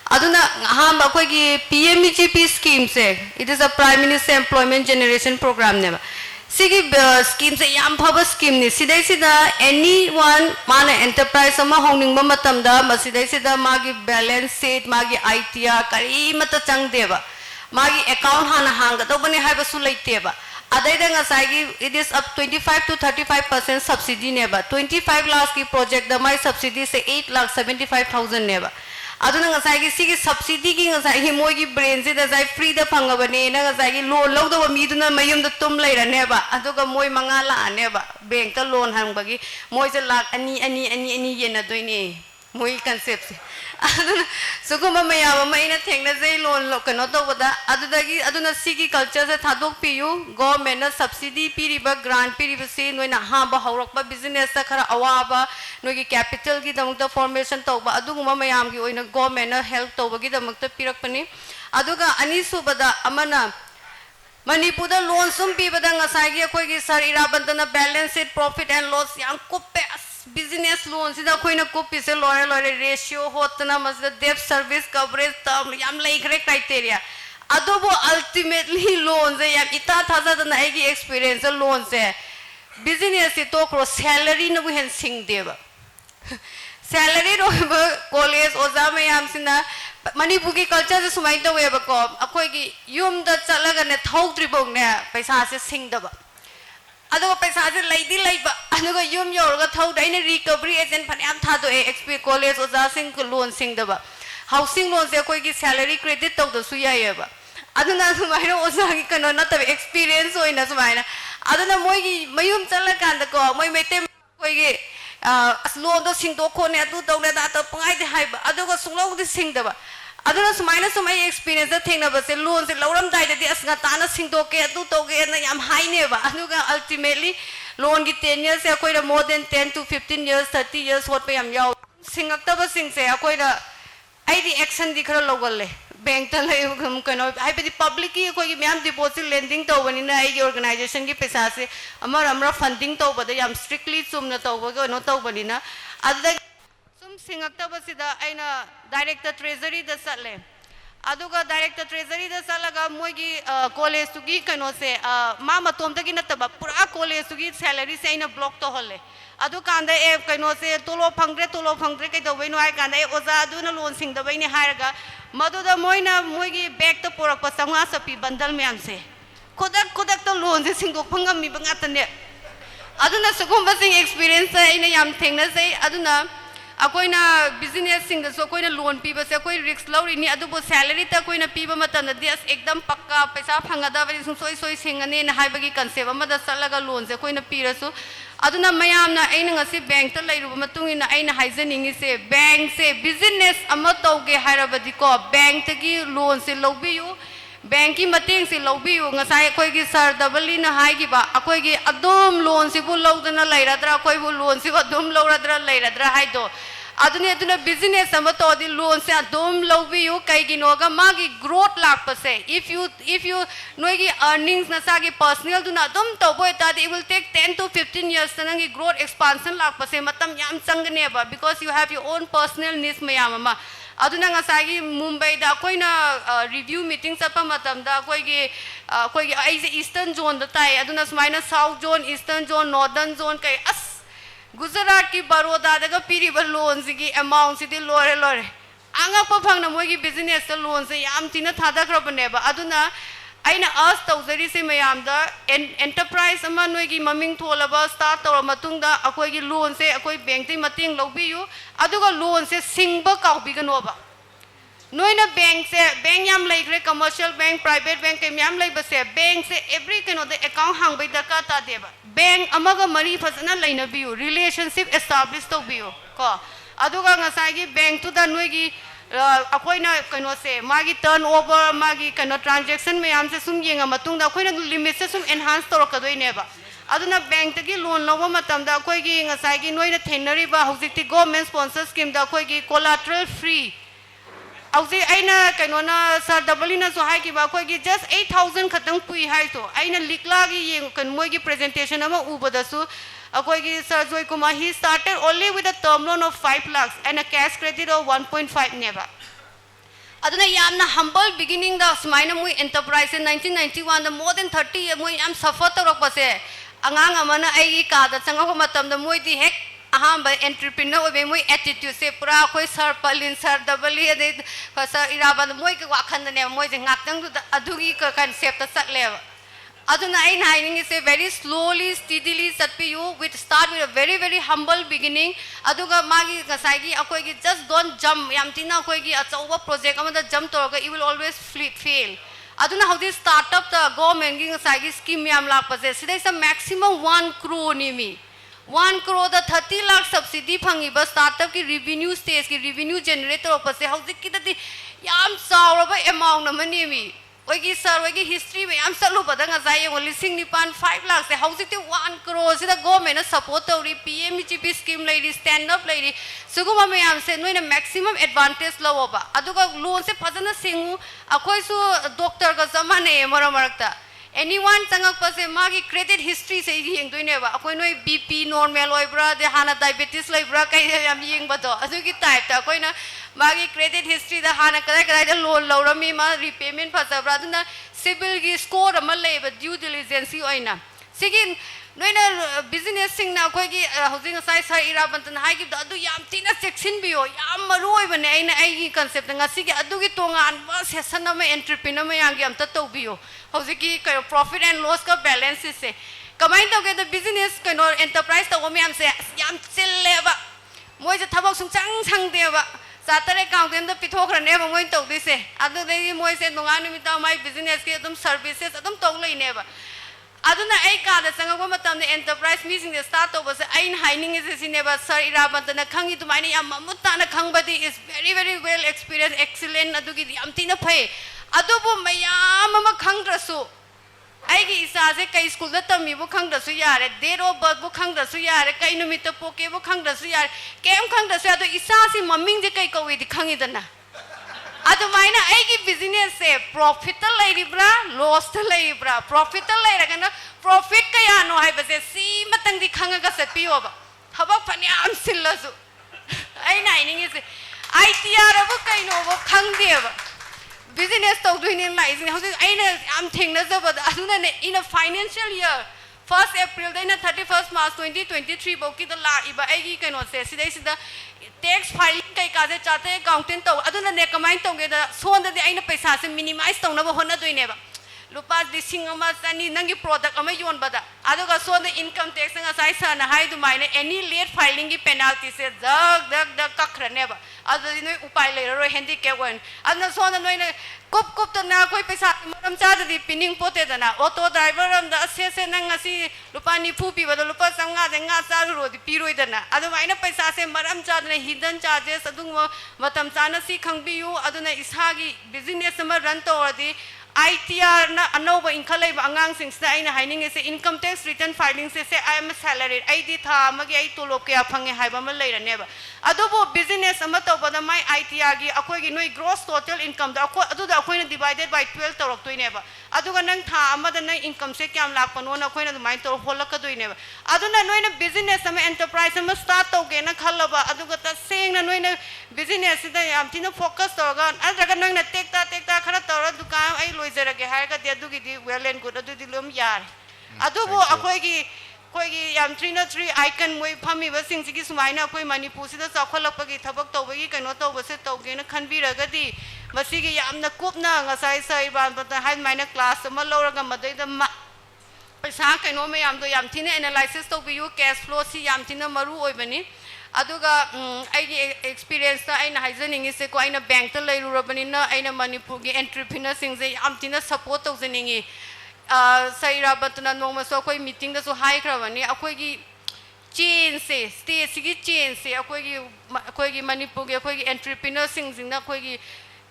aduna ha ba ko gi PMEGP scheme se it is a prime minister employment generation program ne ba sigi scheme se yam phaba scheme ni sidai sida anyone mana enterprise ama hongning ma matam da masidai sida magi balance sheet magi ITR kari mata chang deba magi account hana hanga to bani haiba su leite ba adai da ngasai gi it is up 25 to 35% subsidy ne ba 25 lakhs ki project da mai subsidy se 8,75,000 ne ba aduna ngasai gi sigi subsidy gi ngasai gi moi gi brain se da sai free da phangabani na ngasai gi loan log da mi duna mayum da tum leira ne ba aduga moi mangala ne ba bank ta loan hang bagi moi se lakh ani yena doini moi concept aduna suguma mayama maina thengna jai loan lo kano to bada adudagi aduna sigi culture se thadok piyu government na subsidy piriba grant piriba se noina ha ba haurak ba business ta khara awaba nogi capital gi damuk da formation to ba aduguma mayam gi oina government na help to ba gi damuk ta pirak pani aduga ani subada amana Manipur da loan sum pi bada ngasai gi koi gi sar irabandana balance sheet profit and loss yang kupe business loan sida koi na kupi se lore ratio hotna mas debt service coverage term yam lai khre criteria adobo ultimately loan se yam ita thaza da agi experience loan se business se to cross salary na bu hen sing deba salary ro college oza me yam sina Manipur ki culture se sumai to we ba ko akoi gi yum da chalaga ne thok tribong ne paisa se sing da ba ado paisa se laidi laiba ado yum yor ga thau dai ne recovery agent phan am tha do XP college oza sing loan sing da ba housing loan se koi gi salary credit to da su ya ye ba ado na sumai ro oza gi kano na ta experience oi na sumai na ado na moi gi mayum chalaga kan da ko moi mete koi gi loan do sing do ko ne adu to ne da to pangai de hai ba ado ga sunglo di sing da ba aduna sumaina sumai experience da thengna ba se loan se loram dai de asnga tana singdo ke atu to ke na yam high ne ba anuga ultimately loan gi 10 years se akoi da more than 10 to 15 years 30 years hot pa yam yaw singak ta ba sing se akoi da ai di action di khara logal le bank ta lai gum kano ai pe di public ki akoi gi myam deposit lending to bani na ai organization gi pesa se amara funding to ba da yam strictly sum na to ba ko no to bani na adda singakta basida aina director treasury da satle aduga director treasury da salaga moigi college tugi kano se ma matom tagi nataba pura college tugi salary se aina block to holle adu kanda e kano se tolo phangre kai do baino ai kanda e oza adu na loan sing da baini hairaga madu da moina moigi back to pura pa sanga sapi bandal myam se kodak to loan se sing do phangam mi bangatane aduna sugumba sing experience aina yam thengna se aduna akoina business sing da so koina loan pi ba se koi risk lauri ni adu bo salary ta koina pi ba mata na des ekdam pakka paisa phangada ba sung soi singane na hai bagi concept ama da salaga loan se koina pi rasu aduna mayam na aina ngasi bank ta lairu ba matung ina aina haizening se bank se business ama tauge hairabadi ko bank ta gi loan se lobiyu bank ki mateng se lobiyu ngasai koi gi sir double na hai gi ba akoi gi adum loan se bu lodana lairadra koi bu loan se adum lodra lairadra hai do aduna business ama to di loan se adum lobiyu kai gi noga magi growth lak pa se if you noi gi earnings na sa gi personal duna adum to boy ta it will take 10 to 15 years tanang gi growth expansion lak pa se matam yam changne ba because you have your own personal needs mayam ama aduna ngasagi Mumbai da koina review meeting chapa matam da koi gi ai se eastern zone da tai aduna smaina south zone eastern zone northern zone kai as Gujarat ki Baroda da ga piri ba loan gi amount si di lore anga pa phang na moi gi business ta loan se yam tina thada kra bane ba aduna aina as tawzari se mayam da enterprise ama noi gi maming tholaba start tor matung da akoi gi loan se akoi bank te mating lobi yu aduga loan se singba kaw bi gano ba noina bank yam lai commercial bank private bank ke yam lai ba se bank se every kano the account hang bai da ka ta de ba bank amaga mari phasana laina bi yu relationship establish to bi yu ko aduga ngasai gi bank tu da noi gi akoina kano se magi turnover magi kano transaction mayam se sum yenga matung da akoina limit se sum enhance tor ka doi ne ba aduna bank ta gi loan loba matam da akoi gi ngasai gi noina thenari ba hojikti government sponsor scheme da akoi gi collateral free auzi aina kano na sir dabalina so hai ki ba akoi gi just 8000 khatang pui hai to aina likla gi yeng kan moi gi presentation ama ubada su akoi gi Sir Joy Kumar he started only with a term loan of 5 lakhs and a cash credit of 1.5 neba aduna yamna humble beginning da smaina mui enterprise in 1991 the more than 30 year mui am suffer torok pase angang amana ai ka da changa ko matam da mui di hek aham ba entrepreneur obe mui attitude se pura koi sir palin sir dabali ade sa iraba mui ka wakhan ne mui je ngak tang adugi ka concept ta sat le aduna ai naining is a very slowly steadily satpiyu with start with a very humble beginning aduga magi ngasai gi akoi gi just don't jump yam tina akoi gi achauba project amada jump toroga you will always fail aduna how this startup the government gi ngasai gi scheme yam lak pase sidai sa maximum 1 crore ni mi 1 crore the 30 lakh subsidy phangi ba startup ki revenue stage ki revenue generator pase how dik ki dati yam sauraba amount na mani mi Oigi sir, oigi history me am salu badang azai only sing nipan 5 lakhs. How is it 1 crore? See the government support the PMGP scheme lady, stand up lady. Suguma me am say no in a maximum advantage low ba. Aduga loan se pazana singu. Akoi su doctor ka zamane mara marakta. Anyone tangak pase magi credit history se yeng doine ba. Akoi no BP normal loy bra, de hana diabetes loy bra kay am yeng ba to. Adugi type ta akoi na magi credit history da hana kadai da loan laurami ma repayment phasabra duna civil gi score ama leba due diligence oina sigin noina business sing na khoi gi housing sai sai ira bantan hai gi adu yam tina section bio yam maroi bane aina ai gi concept nga sig adu gi tongan ba session ama entrepreneur ma yang gi am ta to bio housing gi profit and loss ka balance se kamai to ge the business ka no enterprise to me am se yam chille ba moi je thabak sung chang de ba Saturday accountant the Pitokra never went to this. Other day, Moise and Nongani with my business, get them services, them totally never. aduna ai ka da sanga ko matam ne enterprise meeting de start to bas ai hiding is sineba sir iraban na khangi tu mai ni am mutta na khangbadi is very well experienced excellent adugi yam tina phai adubu mayam ma khangrasu ai gi isa se kai school da tami bu khangrasu yare dero bad bu khangrasu yare kai numit poke bu khangrasu yare kem khangrasu adu isa si maming je kai ko wi di khangi dana adu mai na ai gi business se profit lai ribra loss lai ribra profit lai ra kana profit kaya no hai base si matang di khanga ga se pi oba habak phani am sillasu ai nai ning is ITR bu kai no bu khang de ba business to doing in life how I'm thinking about in a financial year 1st April then 31st March 2023 boki the la iba ai can say the tax filing kai ka se chate accountant to aduna ne kamai to ge da so da ai na paisa se minimize to na ba hona doine ba lupa dising ama tani nangi product ama yon bada aduga so the income tax nga sai sa na hai du mai any late filing ki penalty se dag kakrane ba adu noi upai le ro handicap one adna so na noi kup to na koi paisa maram cha di pinning pote da na auto driver am da se nang asi lupa ni phu pi ba lupa sanga de nga sa ro di pi roi da na adu mai na paisa se maram cha na hidden charges adu matam cha na si khangbi yu adu na isagi business ma run to di ITR na anova inkalay ba angang sing sa ay na hining is income tax return filing se I am salaried ay di tha magi ay tulog kaya phangi hai ba malay ra ne ba adobo business ama to ba da mai ITR gi akoi gi noi gross total income da akoi adu da akoi na divided by 12 torok toi ne ba adu ga nang tha ama da nang income se kyam lak pano na akoi na mai to holak ka doi ne ba adu na noi na business ama enterprise ama start to ge na khalla ba adu ga ta seng na noi na business da yam tin focus to ga adu ga nang na tekta khara to ra dukan ai zerage hai ka dia du gi di well and good adu di lom yar adu bo akoi gi yam 3 icon moi phami ba sing gi sumai na akoi Manipur si da chakholak pa gi thabak to ba gi kaino to ba se to ge na khanbi ra ga di masi gi yam na kup na nga sai ban ba ta hai mai na class ma lo ra ga ma dai da ma paisa kaino me yam do yam thine analysis to bi you cash flow si yam thina maru oi bani aduga ai experience ta aina haizaning is ko aina bank ta lai rurabani na aina Manipur gi entrepreneur sing je am tina support to zeningi saira batna nongma so koi meeting da so hai krawani akoi gi chain se state gi chain se akoi gi Manipur gi akoi gi entrepreneur sing jing na akoi gi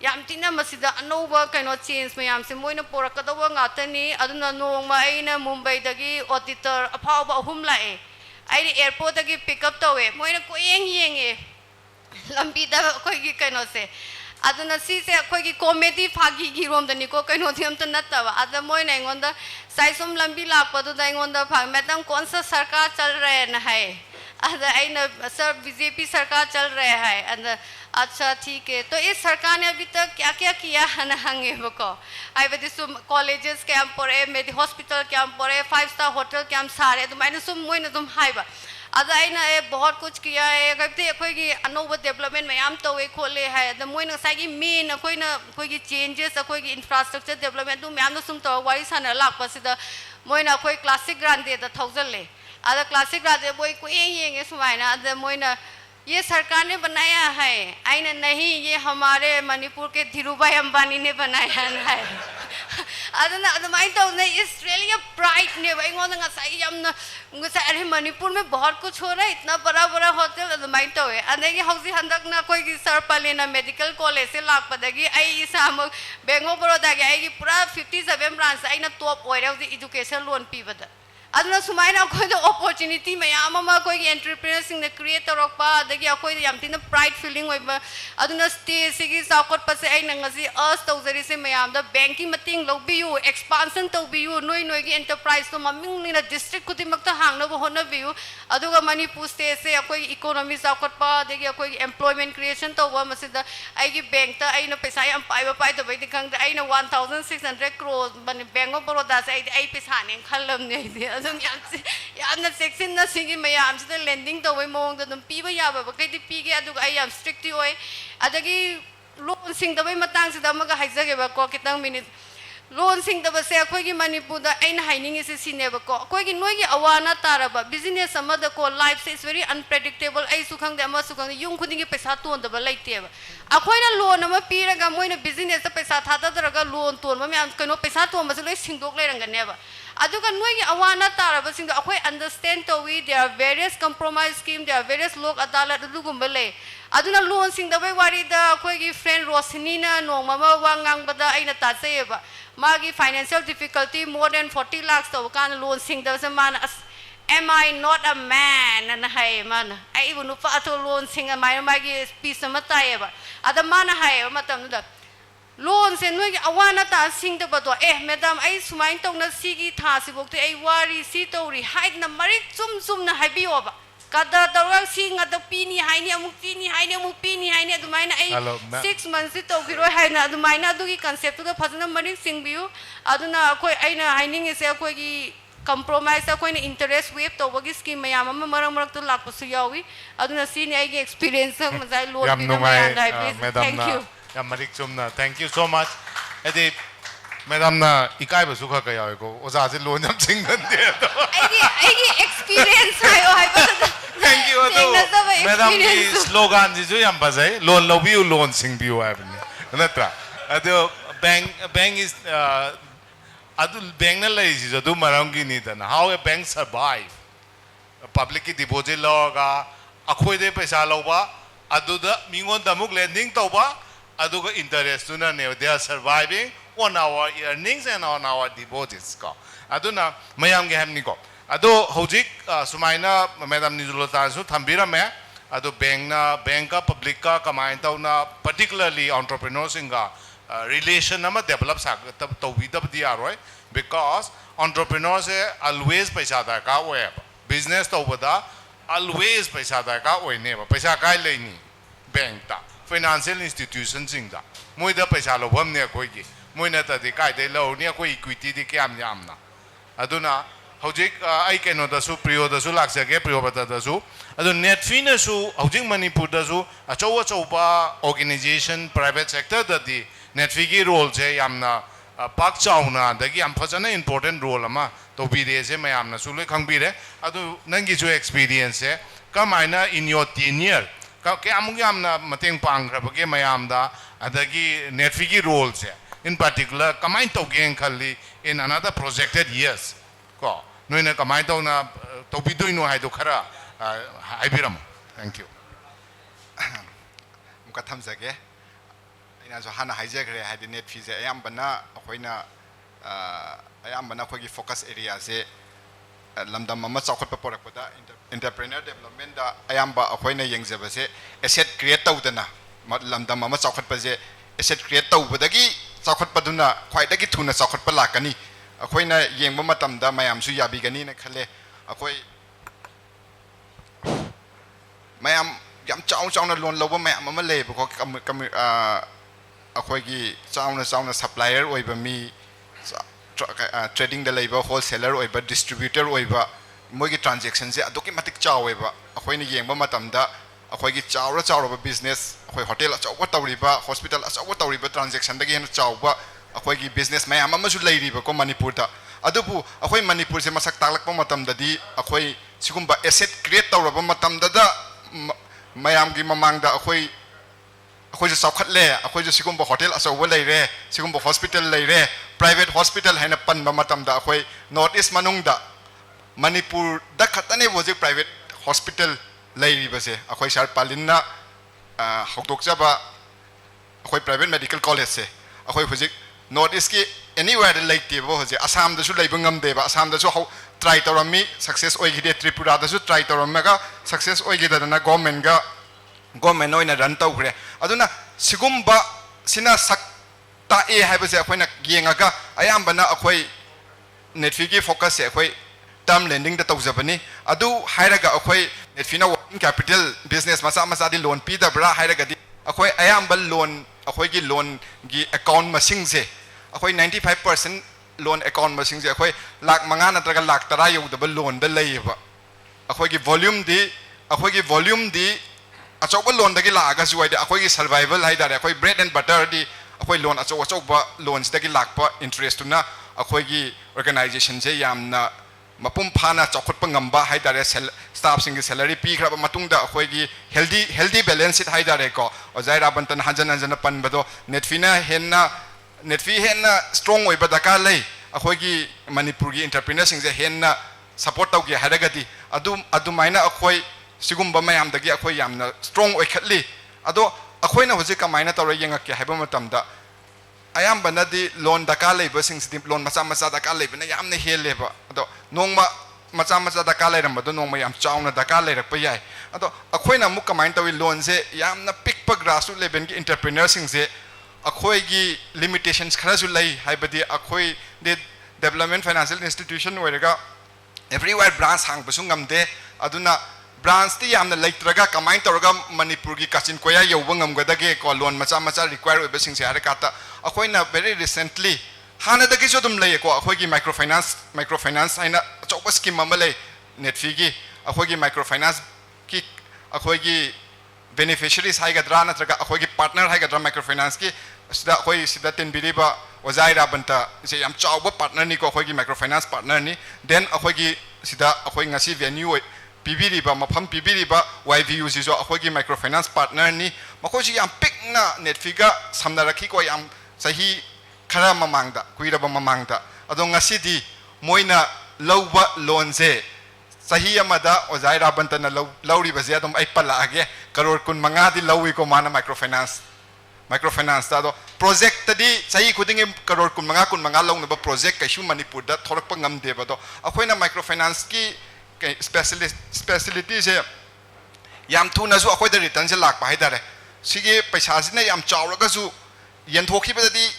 yam tina masida anova kaino change mayam se moina porakadawa ngatani aduna nongma aina Mumbai dagi auditor aphawa ahum lae ai airport dagi pick up to we moina ko yeng lambi da koi gi kaino se aduna si se koi gi comedy phagi gi rom da ni ko kaino thiam ta natta ba ada moina ngon da sai som lambi lak pa da ngon da phang madam कौन सा सरकार चल रहे न है ada aina sir BJP सरकार चल रहा है and अच्छा ठीक है तो इस सरकार ने अभी तक क्या क्या किया है ना हंगे बको आई बदी सुम कॉलेजेस कैंप पड़े मेडी हॉस्पिटल कैंप पड़े 5-star होटल कैंप सारे तो मैंने सुम मोइन तुम हाई बा अदा आइना बहुत कुछ किया है कहते कोई की अनोवा डेवलपमेंट में आम तो वे खोले है द मोइन सागी मेन कोई ना कोई की चेंजेस कोई की इंफ्रास्ट्रक्चर डेवलपमेंट तो मैं आम तो सुम तो वाई सन लाख बस द मोइन कोई क्लासिक ग्रांड दे द 1000 ले अदा क्लासिक ग्रांड दे बोई को ये सुमाइना अदा मोइन ये सरकार ने बनाया है आइना नहीं ये हमारे मणिपुर के धीरूभाई अंबानी ने बनाया है अदना अदमाइन तो ने ऑस्ट्रेलिया प्राइड ने भाई ngoda ngasai yamna ngasai अरे मणिपुर में बहुत कुछ हो रहा है इतना बड़ा होटल अदमाइन तो है अनेगी हौजी हंदक ना कोई की सर पालेना मेडिकल कॉलेज से लाख पदगी आई इसाम बेंगो बरोदा के आई पूरा 57 ब्रांच आइना टॉप ओइरे हौजी एजुकेशन लोन पीबदा aduna sumaina akoi da opportunity mayam ama koi gi entrepreneur sing na create torokpa adagi akoi da yam tina pride feeling oiba aduna stage sigi sakot pa se ai nangasi us tawzari se mayam da banking mating lobbiu expansion tawbiu noi gi enterprise to maming ni na district kudimak ta hangna bo hona biu aduga Manipur state se akoi economy sakot pa adagi akoi employment creation tawba masida ai gi bank ta ai na paisa yam pai da bai dikang da ai na 1600 crore ban bank of Baroda se ai paisa ne khalam ne यामना section ना सिंगी मयाम से landing तो वही मोंग तो पीबा याबा कई पीगे अदुग आई याम strict ओय अदगी लोन सिंग तो वही मतंग से दमगा हाइजगे बा को कितंग minute loan sing the base akoigi Manipur da ain hiding is sineba ko akoigi noigi awana taraba business sama da ko life is very unpredictable ai sukhang da ma sukhang yung khuding gi paisa ton da ba laiteba akoina loan ama piraga moina business da paisa thada daraga loan ton ma am kano paisa ton ma loi singdok leranganeba aduga noigi awana taraba sing da akoi understand to we there are various compromise scheme there are various lok adalat dugumba le aduna loan sing da bai wari da akoigi friend Rosinina no mama wangang bada aina tatsayeba magi financial difficulty more than 40 lakhs to kan loan sing da man am I not a man and hai man ai bunu pa to loan sing mai magi piece matai ba ada man hai matam da loan se noi awana ta sing da ba to madam ai sumain tong na sigi tha si bok te ai wari si to ri height na mari zum na hai bi oba kada dawang sing ada pini hai ni amuk pini hai ni amuk pini hai ni adumaina ai 6 months to giro hai na adumaina adugi concept to phajana mari sing biu aduna koi aina haining ise koi gi compromise koi na interest wave to bagi scheme mayam ama marang to lak pasu yawi aduna sin ai gi experience ma jai loan bi na thank you yam marik chumna thank you so much edi madam na ikai ba sukha ka yawe ko oza se loan jam sing gan de to ai experience hai ba thank you ado madam ki slogan ji jo yam bazai loan lo biu loan sing biu hai bani natra ado bank is adu bank na lai ji jo marang gi ni dan how a bank survive public ki deposit lo ga akhoi de paisa lo ba adu da mingon da muk lending to ba adu ga interest na ne they are surviving on our earnings and on our deposits ko aduna mayam ge hamni ko ado hojik sumaina madam nizulata su thambira me ado bank ka public ka kamain taw na particularly entrepreneurs inga relation nama develop sa to vidab dia roi because entrepreneurs always paisa da ka we business to bada always paisa da ka we ne paisa kai le ni bank ta financial institutions inga moi da paisa lo bam ne koi gi moi na ta di kai de lo ni ko equity di kyam yam na aduna hojik ai keno da su priyo da su laksa ge priyo bata da su adu net fee na su hojik Manipur da su achaw ba organization private sector da di net fee gi role je yamna pak chauna da gi am phajana important role ama to bi de se mayam na su le khang bi re adu nangi ju experience se kamaina in your tenure ka ke amung yamna mateng pang ra ge mayam da adagi net fee gi role se in particular kamain to gen khali in another projected years ko noina kamai to na to bidoi no hai do khara haibiram thank you muka thamjage ina jo hana haijagre hadi net fees ayam bana akoina ayam bana khogi focus area se lamdam mama chawkhat pa porak pada entrepreneur development da ayam ba akoina yengjaba se asset create tawdana lamdam mama chawkhat pa je asset create tawbadagi chawkhat paduna khwaidagi thuna chawkhat pa lakani akoina yengba matamda mayam su yabi gani na khale akoi mayam yam chaw na loan loba mayam ama le ko akoi gi chaw na supplier oiba mi trading da labor wholesaler oiba distributor oiba mogi transaction se adoki matik chaw oiba akoi ni yengba matamda akoi gi chaw ba business akoi hotel chaw tawriba hospital chaw tawriba transaction da gi hen chaw ba akoi gi business mayam ama su leiriba ko Manipur da adubu akoi Manipur se masak taklak pa matam da di akoi sigumba asset create tawraba matam da mayam gi mamang da akoi je saukhat le akoi je sigumba hotel asaw leire sigumba hospital leire private hospital haina pan ba matam da akoi north east manung da Manipur da khatane woje private hospital leiriba se akoi sar palinna hokdok jaba akoi private medical college se akoi hojik North East ki anywhere the like table hoje Assam da su leibang ngam deba Assam da su how try to rami success oi gide Tripura da su try to ramaga success oi gide na government oi na run taw gre aduna sigumba sina sak ta e haiba se akhoi na yengaga ayamba na akhoi net fee ki focus se akhoi term lending da tawjabani adu hairaga akhoi net fee na working capital business masa di loan pi da bra hairaga di akhoi ayamba loan akhoi gi loan gi account masing se akhoi 95% loan account masing se akhoi lakh manga natraga lakh tara yu da loan da leiba akhoi gi volume di achoba loan da gi la aga suai da akhoi gi survival hai da akhoi bread and butter di ꯑꯩꯈꯣꯏ ꯂꯣꯟ ꯑꯆꯧ ꯑꯆꯧꯕ ꯂꯣꯟꯁꯤꯗꯒꯤ ꯂꯥꯛꯄ ꯏꯟꯇꯔꯦꯁꯇꯨꯅ ꯑꯩꯈꯣꯏꯒꯤ ꯑꯣꯔꯒꯅꯥꯏꯖꯦꯁꯟꯁꯦ ꯌꯥꯝꯅ ꯃꯄꯨꯡ ꯐꯥꯅ ꯆꯥꯎꯈꯠꯄ ꯉꯝꯕ ꯍꯥꯏꯇꯥꯔꯦ ꯁ꯭ꯇꯥꯐꯁꯤꯡꯒꯤ ꯁꯦꯂꯔꯤ ꯄꯤꯈ꯭ꯔꯕ ꯃꯇꯨꯡꯗ ꯑꯩꯈꯣꯏꯒꯤ ꯍꯦꯜꯗꯤ ꯕꯦꯂꯦꯟꯁ ꯁꯤꯠ ꯍꯥꯏꯇꯥꯔꯦꯀꯣ ꯑꯣꯖꯥ ꯏꯔꯥꯕꯟꯇꯅ ꯍꯟꯖꯟ ꯍꯟꯖꯟꯅ ꯄꯟꯕꯗꯣ ꯅꯦꯠꯐꯤꯅ ꯍꯦꯟꯅ ꯁ꯭ꯇ꯭ꯔꯣꯡ ꯑꯣꯏꯕ ꯗꯔꯀꯥꯔ ꯂꯩ ꯑꯩꯈꯣꯏꯒꯤ ꯃꯅꯤꯄꯨꯔꯒꯤ ꯏꯟꯇꯔꯄ꯭ꯔꯤꯅꯔꯁꯤꯡꯁꯦ ꯍꯦꯟꯅ ꯁꯄꯣꯔꯠ ꯇꯧꯒꯦ ꯍꯥꯏꯔꯒꯗꯤ ꯑꯗꯨꯃꯥꯏꯅ ꯑꯩꯈꯣꯏ ꯁꯤꯒꯨꯝꯕ ꯃꯌꯥꯝꯗꯒꯤ ꯑꯩꯈꯣꯏ ꯌꯥꯝꯅ ꯁ꯭ꯇ꯭ꯔꯣꯡ ꯑꯣꯏꯈꯠꯂꯤ ꯑꯗꯣ ꯑꯩꯈꯣꯏꯅ ꯍꯧꯖꯤꯛ ꯀꯃꯥꯏꯅ ꯇꯧꯔ ꯌꯦꯡꯉꯛꯀꯦ ꯍꯥꯏꯕ ꯃꯇꯝꯗ ꯑꯌꯥꯝꯕꯅꯗꯤ ꯂꯣꯟ ꯗꯔꯀꯥꯔ ꯂꯩꯕꯁꯤꯡꯁꯤꯗꯤ ꯂꯣꯟ ꯃꯆꯥ ꯃꯆꯥ ꯗꯔꯀꯥꯔ ꯂꯩꯕꯅ ꯌꯥꯝꯅ ꯍꯦꯜꯂꯦꯕ ꯑꯗꯣ ꯅꯣꯡꯃ ꯃꯆꯥ ꯃꯆꯥ ꯗꯔꯀꯥꯔ ꯂꯩꯔꯝꯕꯗꯣ ꯅꯣꯡꯃ ꯌꯥꯝ ꯆꯥꯎꯅ ꯗꯔꯀꯥꯔ ꯂꯩꯔꯛꯄ ꯌꯥꯏ ꯑꯗꯣ ꯑꯩꯈꯣꯏꯅ ꯑꯃꯨꯛ ꯀꯃꯥꯏꯅ ꯇꯧꯏ ꯂꯣꯟꯁꯦ ꯌꯥꯝꯅ ꯄꯤꯛꯄ ꯒ꯭ꯔꯥꯁꯔꯨꯠ ꯂꯦꯚꯦꯜꯒꯤ ꯏꯟꯇꯔꯄ꯭ꯔꯤꯅꯔꯁꯤꯡꯁꯦ ꯑꯩꯈꯣꯏꯒꯤ ꯂꯤꯃꯤꯇꯦꯁꯟꯁ ꯈꯔꯁꯨ ꯂꯩ ꯍꯥꯏꯕꯗꯤ ꯑꯩꯈꯣꯏꯗꯤ ꯗꯦꯕꯂꯞꯃꯦꯟ ꯐꯥꯏꯅꯥꯟꯁꯤꯌꯦꯜ ꯏꯟꯁꯇꯤꯇ꯭ꯌꯨꯁꯟ ꯑꯣꯏꯔꯒ ꯑꯦꯕ꯭ꯔꯤꯋꯦꯔ ꯕ꯭ꯔꯥꯟꯁ ꯍꯥꯡꯕꯁꯨ ꯉꯝꯗꯦ ꯑꯗꯨꯅ ꯕ꯭ꯔꯥꯟꯁꯇꯤ ꯌꯥꯝꯅ ꯂꯩꯇ꯭ꯔꯒ ꯀꯃꯥꯏꯅ ꯇꯧꯔꯒ ꯃꯅꯤꯄꯨꯔꯒꯤ ꯀꯥꯆꯤꯟ ꯀꯣꯌꯥ ꯌꯧꯕ ꯉꯝꯒꯗꯒꯦ ꯀꯣ ꯂꯣꯟ ꯃꯆꯥ ꯃꯆꯥ ꯔꯤꯀ꯭ꯋꯥꯏꯔ ꯑꯣꯏꯕꯁꯤꯡꯁꯦ ꯍꯥꯏꯔꯀꯥꯟꯗ ꯑꯩꯈꯣꯏꯅ ꯚꯦꯔꯤ ꯔꯤꯁꯦꯟꯠꯂꯤ ꯍꯥꯟꯅꯗꯒꯤꯁꯨ ꯑꯗꯨꯝ ꯂꯩꯌꯦꯀꯣ ꯑꯩꯈꯣꯏꯒꯤ ꯃꯥꯏꯀ꯭ꯔꯣ ꯐꯥꯏꯅꯥꯟꯁ ꯍꯥꯏꯅ ꯑꯆꯧꯕ ꯁ꯭ꯀꯤꯝ ꯑꯃ ꯂꯩ ꯅꯦꯠꯐꯤꯒꯤ ꯑꯩꯈꯣꯏꯒꯤ ꯃꯥꯏꯀ꯭ꯔꯣ ꯐꯥꯏꯅꯥꯟꯁꯀꯤ ꯑꯩꯈꯣꯏꯒꯤ ꯕꯦꯅꯤꯐꯤஷꯔꯤꯁ ꯍꯥꯏꯒꯗ꯭ꯔꯥ ꯅꯠꯇ꯭ꯔꯒ ꯑꯩꯈꯣꯏꯒꯤ ꯄꯥꯔꯠꯅꯔ ꯍꯥꯏꯒꯗ꯭ꯔꯥ ꯃꯥꯏꯀ꯭ꯔꯣ ꯐꯥꯏꯅꯥꯟꯁꯀꯤ ꯁꯤꯗ ꯑꯩꯈꯣꯏ ꯁꯤꯗ ꯇꯤꯟꯕꯤꯔꯤꯕ ꯑꯣꯖꯥ ꯏꯔꯥꯕꯟꯇ ꯁꯦ ꯌꯥꯝ ꯆꯥꯎꯕ ꯄꯥꯔꯠꯅꯔꯅꯤꯀꯣ ꯑꯩꯈꯣꯏꯒꯤ ꯃꯥꯏꯀ꯭ꯔꯣ ꯐꯥꯏꯅꯥꯟꯁ ꯄꯥꯔꯠꯅꯔꯅꯤ ꯗꯦꯟ ꯑꯩꯈꯣꯏꯒꯤ ꯁꯤꯗ ꯑꯩꯈꯣꯏ ꯉꯁꯤ venue pibiriba mafam pibiriba YVU sizo akhoi microfinance partner ni makoji yam pikna netfiga samnarakhi ko yam sahi khara mamangda kuiraba mamangda ado ngasidi moina lawba loan se sahi amada ozai rabantana lawri baze adum ai pala age karor kun manga di lawi ko mana microfinance da do project tadi sahi khuding karor kun manga lawna ba project kaishu manipur da thorak pa ngam de ba do akhoi na microfinance ki speciality se yam thu na su akhoi da return se lak pa haidare sige paisa sina yam chawraga su yen thokhi ba di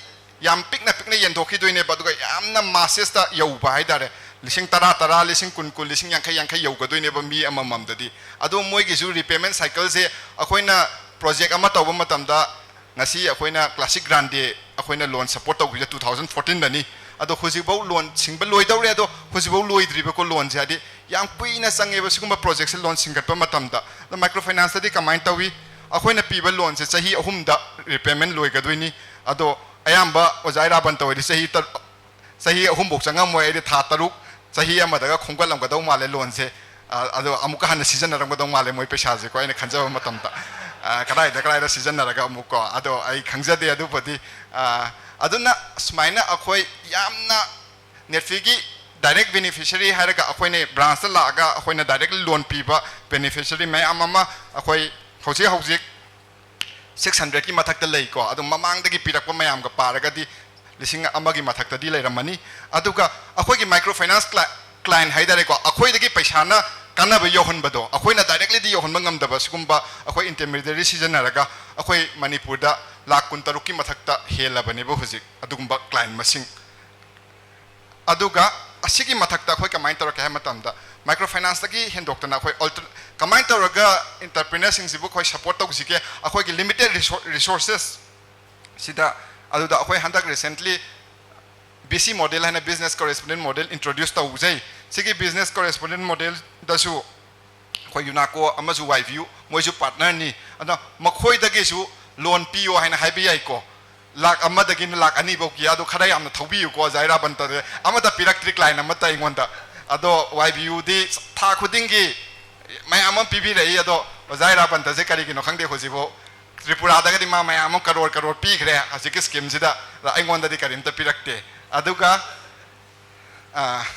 yam pikna yen thokhi doine ba duga yam na masses ta yau ba haidare lising tara lising kun lising yankai yau ga doine ba mi amam dadi ado moi gi su repayment cycle se akhoi na project ama tawba matam da ngasi akhoi na classic grande akhoi na loan support tawgi 2014 dani ado khujibau loan singbal loi dawre ado khujibau loi driba ko loan jadi yang puina sange ba siguma project se loan singat pa matam da the microfinance di kamain tawi akhoi na piba loan se sahi ahum da repayment loi ga doini ado ayamba ozai raban tawi sahi ahum bok changa moi edi tha taruk sahi ama daga khongkalam ga daw male loan se ado amuka han season na ram ga daw male moi pesa je ko ina khanja matam da kadai da season na raga amuka ado ai khangja de adu pati aduna smaina akhoi yamna netfigi direct beneficiary haraga akhoi ne branch la ga akhoi na directly loan piba beneficiary mai amama akhoi hauji 600 ki mathak ta lei ko adu mamang da gi pirak pa mayam ga paraga di lising amagi mathak ta di lei ramani aduga akhoi gi microfinance client haidare ko akhoi da gi paisa na kana ba yohon bado akhoi na directly di yohon mangam da ba sigumba akhoi intermediary season raga akhoi manipur da lakh kun taruki mathakta hela bane bo hujik adugumba client masing aduga asigi mathakta khoi kamai taraka ha matamda microfinance tagi hendokta na khoi kamai taraga entrepreneur sing sibu khoi support tog sike akhoi gi limited resources sida aduda akhoi handak recently BC model hana business correspondent model introduce ta ujai sigi business correspondent model dasu khoi unako amazu YVU moju partner ni ada makhoi dagi su loan PO haina haibi ai ko lak amadagin lak ani bo ki ado khara yamna thobi ko zaira banta de amada pirak trick line amata ingonda ado YBU di tha khudingi mai amam PB rei ado zaira banta je kari kino khangde khojibo tripura daga di ma mai amam karor pi khre asiki scheme sida ingonda di karim ta pirakte aduga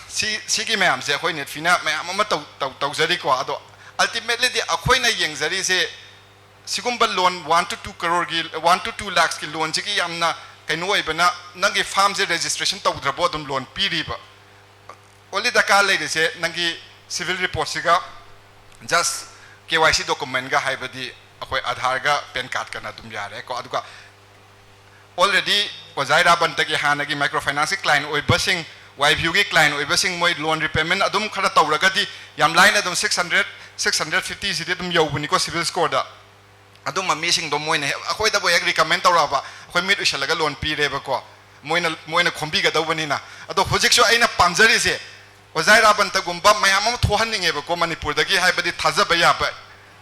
si ki mai am je khoi net fina mai amam tau jari ko ado ultimately di akhoi na yeng jari se sigumba loan 1 to 2 crore ki 1 to 2 lakhs ki loan ji ki yamna kaino oibana nangi farm je registration tawdrabo dum loan piriba only the car lady se nangi civil report siga just KYC document ga haibadi akoi aadhar ga pen card kana dum yare ko aduga already wazaira bantagi hanagi microfinance client oibasing YVU gi client oibasing moi loan repayment adum khara tawraga di yam line adum 650 sidi dum yobuni ko civil score da adu mamising do moina akhoi da boy recommend tawraba akhoi mit usalaga loan pi reba ko moina khombi ga dawbani na ado hojik so aina pamjari se ozai rabanta gumba mayam thohanninge ba ko manipur dagi haibadi thajaba ya ba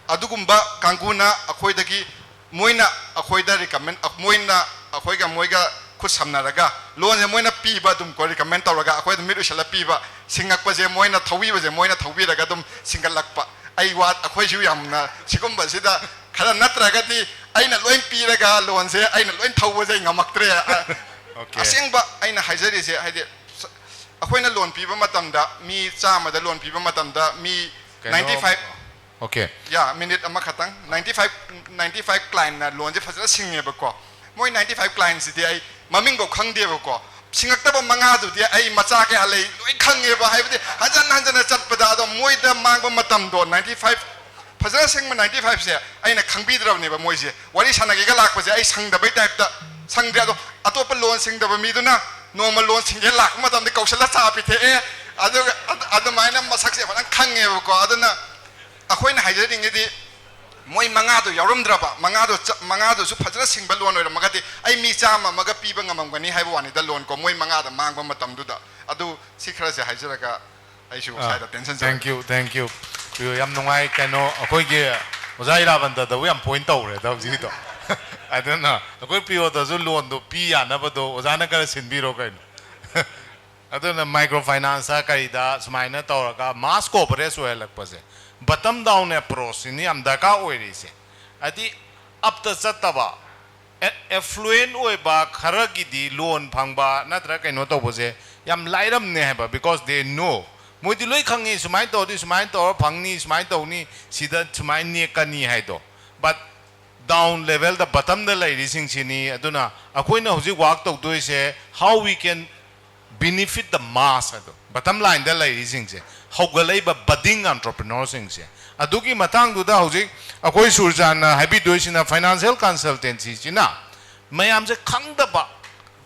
adu gumba kanguna akhoi dagi moina akhoi da recommend moina ꯑꯩꯈꯣꯏꯒ ꯃꯣꯏꯒ ꯈꯨꯠ ꯁꯝꯅꯔꯒ ꯂꯣꯟꯁꯦ ꯃꯣꯏꯅ ꯄꯤꯕ ꯑꯗꯨꯝ ꯀꯣ recommend ꯇꯧꯔꯒ ꯑꯩꯈꯣꯏ ꯑꯗꯨꯝ ꯃꯤꯠ ꯎꯏꯁꯜꯂ ꯄꯤꯕ ꯁꯤꯡꯉꯛꯄꯁꯦ ꯃꯣꯏꯅ ꯊꯧꯕꯤꯕꯁꯦ ꯃꯣꯏꯅ ꯊꯧꯕꯤꯔꯒ ꯑꯗꯨꯝ ꯁꯤꯡꯒꯠꯂꯛꯄ ꯑꯩ ꯋꯥꯠ ꯑꯩꯈꯣꯏꯁꯨ ꯌꯥꯝꯅ ꯁꯤꯒꯨꯝꯕꯁꯤꯗ ꯈꯔ ꯅꯠꯇ꯭ꯔꯒꯗꯤ ꯑꯩꯅ ꯂꯣꯏ ꯄꯤꯔꯒ ꯂꯣꯟꯁꯦ ꯑꯩꯅ ꯂꯣꯏ ꯊꯧꯕꯁꯦ ꯉꯝꯃꯛꯇ꯭ꯔꯦ ꯑꯁꯦꯡꯕ ꯑꯩꯅ ꯍꯥꯏꯖꯔꯤꯁꯦ ꯍꯥꯏꯗꯤ ꯑꯩꯈꯣꯏꯅ ꯂꯣꯟ ꯄꯤꯕ ꯃꯇꯝꯗ ꯃꯤ 100ꯗ ꯂꯣꯟ ꯄꯤꯕ ꯃꯇꯝꯗ ꯃꯤ 95 Okay. 야 미닛 아마카땅 95 클라이언트나 론제 파자 싱해버거 모이 95 클라이언트시디 아이 마밍고 ඛꯪ데버거 싱학다버 망아두디 아이 마차게 할레 로이 ඛꯪ해버 하이버디 한잔 잣버다도 모이다 망고 마탐도 95 파자 싱마 95세 아이나 ඛꯪ비드라브네버 모이지 와리 사나게가 락버제 아이 상다베 타입다 상드야도 아토빠 론 싱다버 미두나 노멀 론 싱게 락 마탐데 kausal라 차피테 아두 마이나 마삭세 바랑 ඛꯪ해버거 아두나 ꯑꯩꯈꯣꯏꯅ ꯍꯥꯏꯖꯅꯤꯡꯉꯤꯗꯤ ꯃꯣꯏ ꯃꯉꯥꯗꯣ ꯌꯥꯎꯔꯝꯗ꯭ꯔꯕ ꯃꯉꯥꯗꯨꯁꯨ ꯐꯖꯅ ꯁꯤꯡꯕ ꯂꯣꯟ ꯑꯣꯏꯔꯝꯃꯒꯗꯤ ꯑꯩ ꯃꯤ 100 ꯑꯃꯒ ꯄꯤꯕ ꯉꯝꯃꯝꯒꯅꯤ ꯍꯥꯏꯕ ꯋꯥꯅꯤꯗ ꯂꯣꯟ ꯀꯣ ꯃꯣꯏ ꯃꯉꯥꯗ ꯃꯥꯡꯕ ꯃꯇꯝꯗꯨꯗ ꯑꯗꯨ ꯁꯤ ꯈꯔꯁꯦ ꯍꯥꯏꯖꯔꯒ ꯑꯩꯁꯨ ꯁꯥꯏꯗ ꯇꯦꯟꯁꯟ Thank you ꯌꯥꯝ ꯅꯨꯡꯉꯥꯏ ꯀꯩꯅꯣ ꯑꯩꯈꯣꯏꯒꯤ ꯑꯣꯖꯥ ꯏꯔꯥꯕꯟꯇꯗꯕꯨ ꯌꯥꯝ ꯄꯣꯏꯟ ꯇꯧꯔꯦꯗ ꯍꯧꯖꯤꯛꯀꯤꯗꯣ ꯑꯗꯨꯅ ꯑꯩꯈꯣꯏ ꯄꯤꯌꯣꯗꯁꯨ ꯂꯣꯟꯗꯣ ꯄꯤ ꯌꯥꯅꯕꯗꯣ ꯑꯣꯖꯥꯅ ꯈꯔ ꯁꯤꯟꯕꯤꯔꯣ ꯀꯩꯅꯣ ꯑꯗꯨꯅ ꯃꯥꯏꯀ꯭ꯔꯣ ꯐꯥꯏꯅꯥꯟꯁꯇ ꯀꯔꯤꯗ ꯁꯨꯃꯥꯏꯅ ꯇꯧꯔꯒ ꯃꯥꯁ cooperate ꯑꯣꯏꯍꯜꯂꯛꯄꯁꯦ bottom down approach ni am daka oirise adi up ta chataba affluent oiba kharagi di loan phangba natra kaino tobose yam lairam ne haba because they know moidi loi khangi sumai to phangni sumai to ni sida sumai ne kani haido but down level the bottom the lai rising chini aduna akoina hoji work to do is how we can benefit the mass ado bottom line the lai rising je haugalaiba budding entrepreneurs se adugi matang du da hoji akoi surjan happy doisina financial consultancy china mayam je khangdaba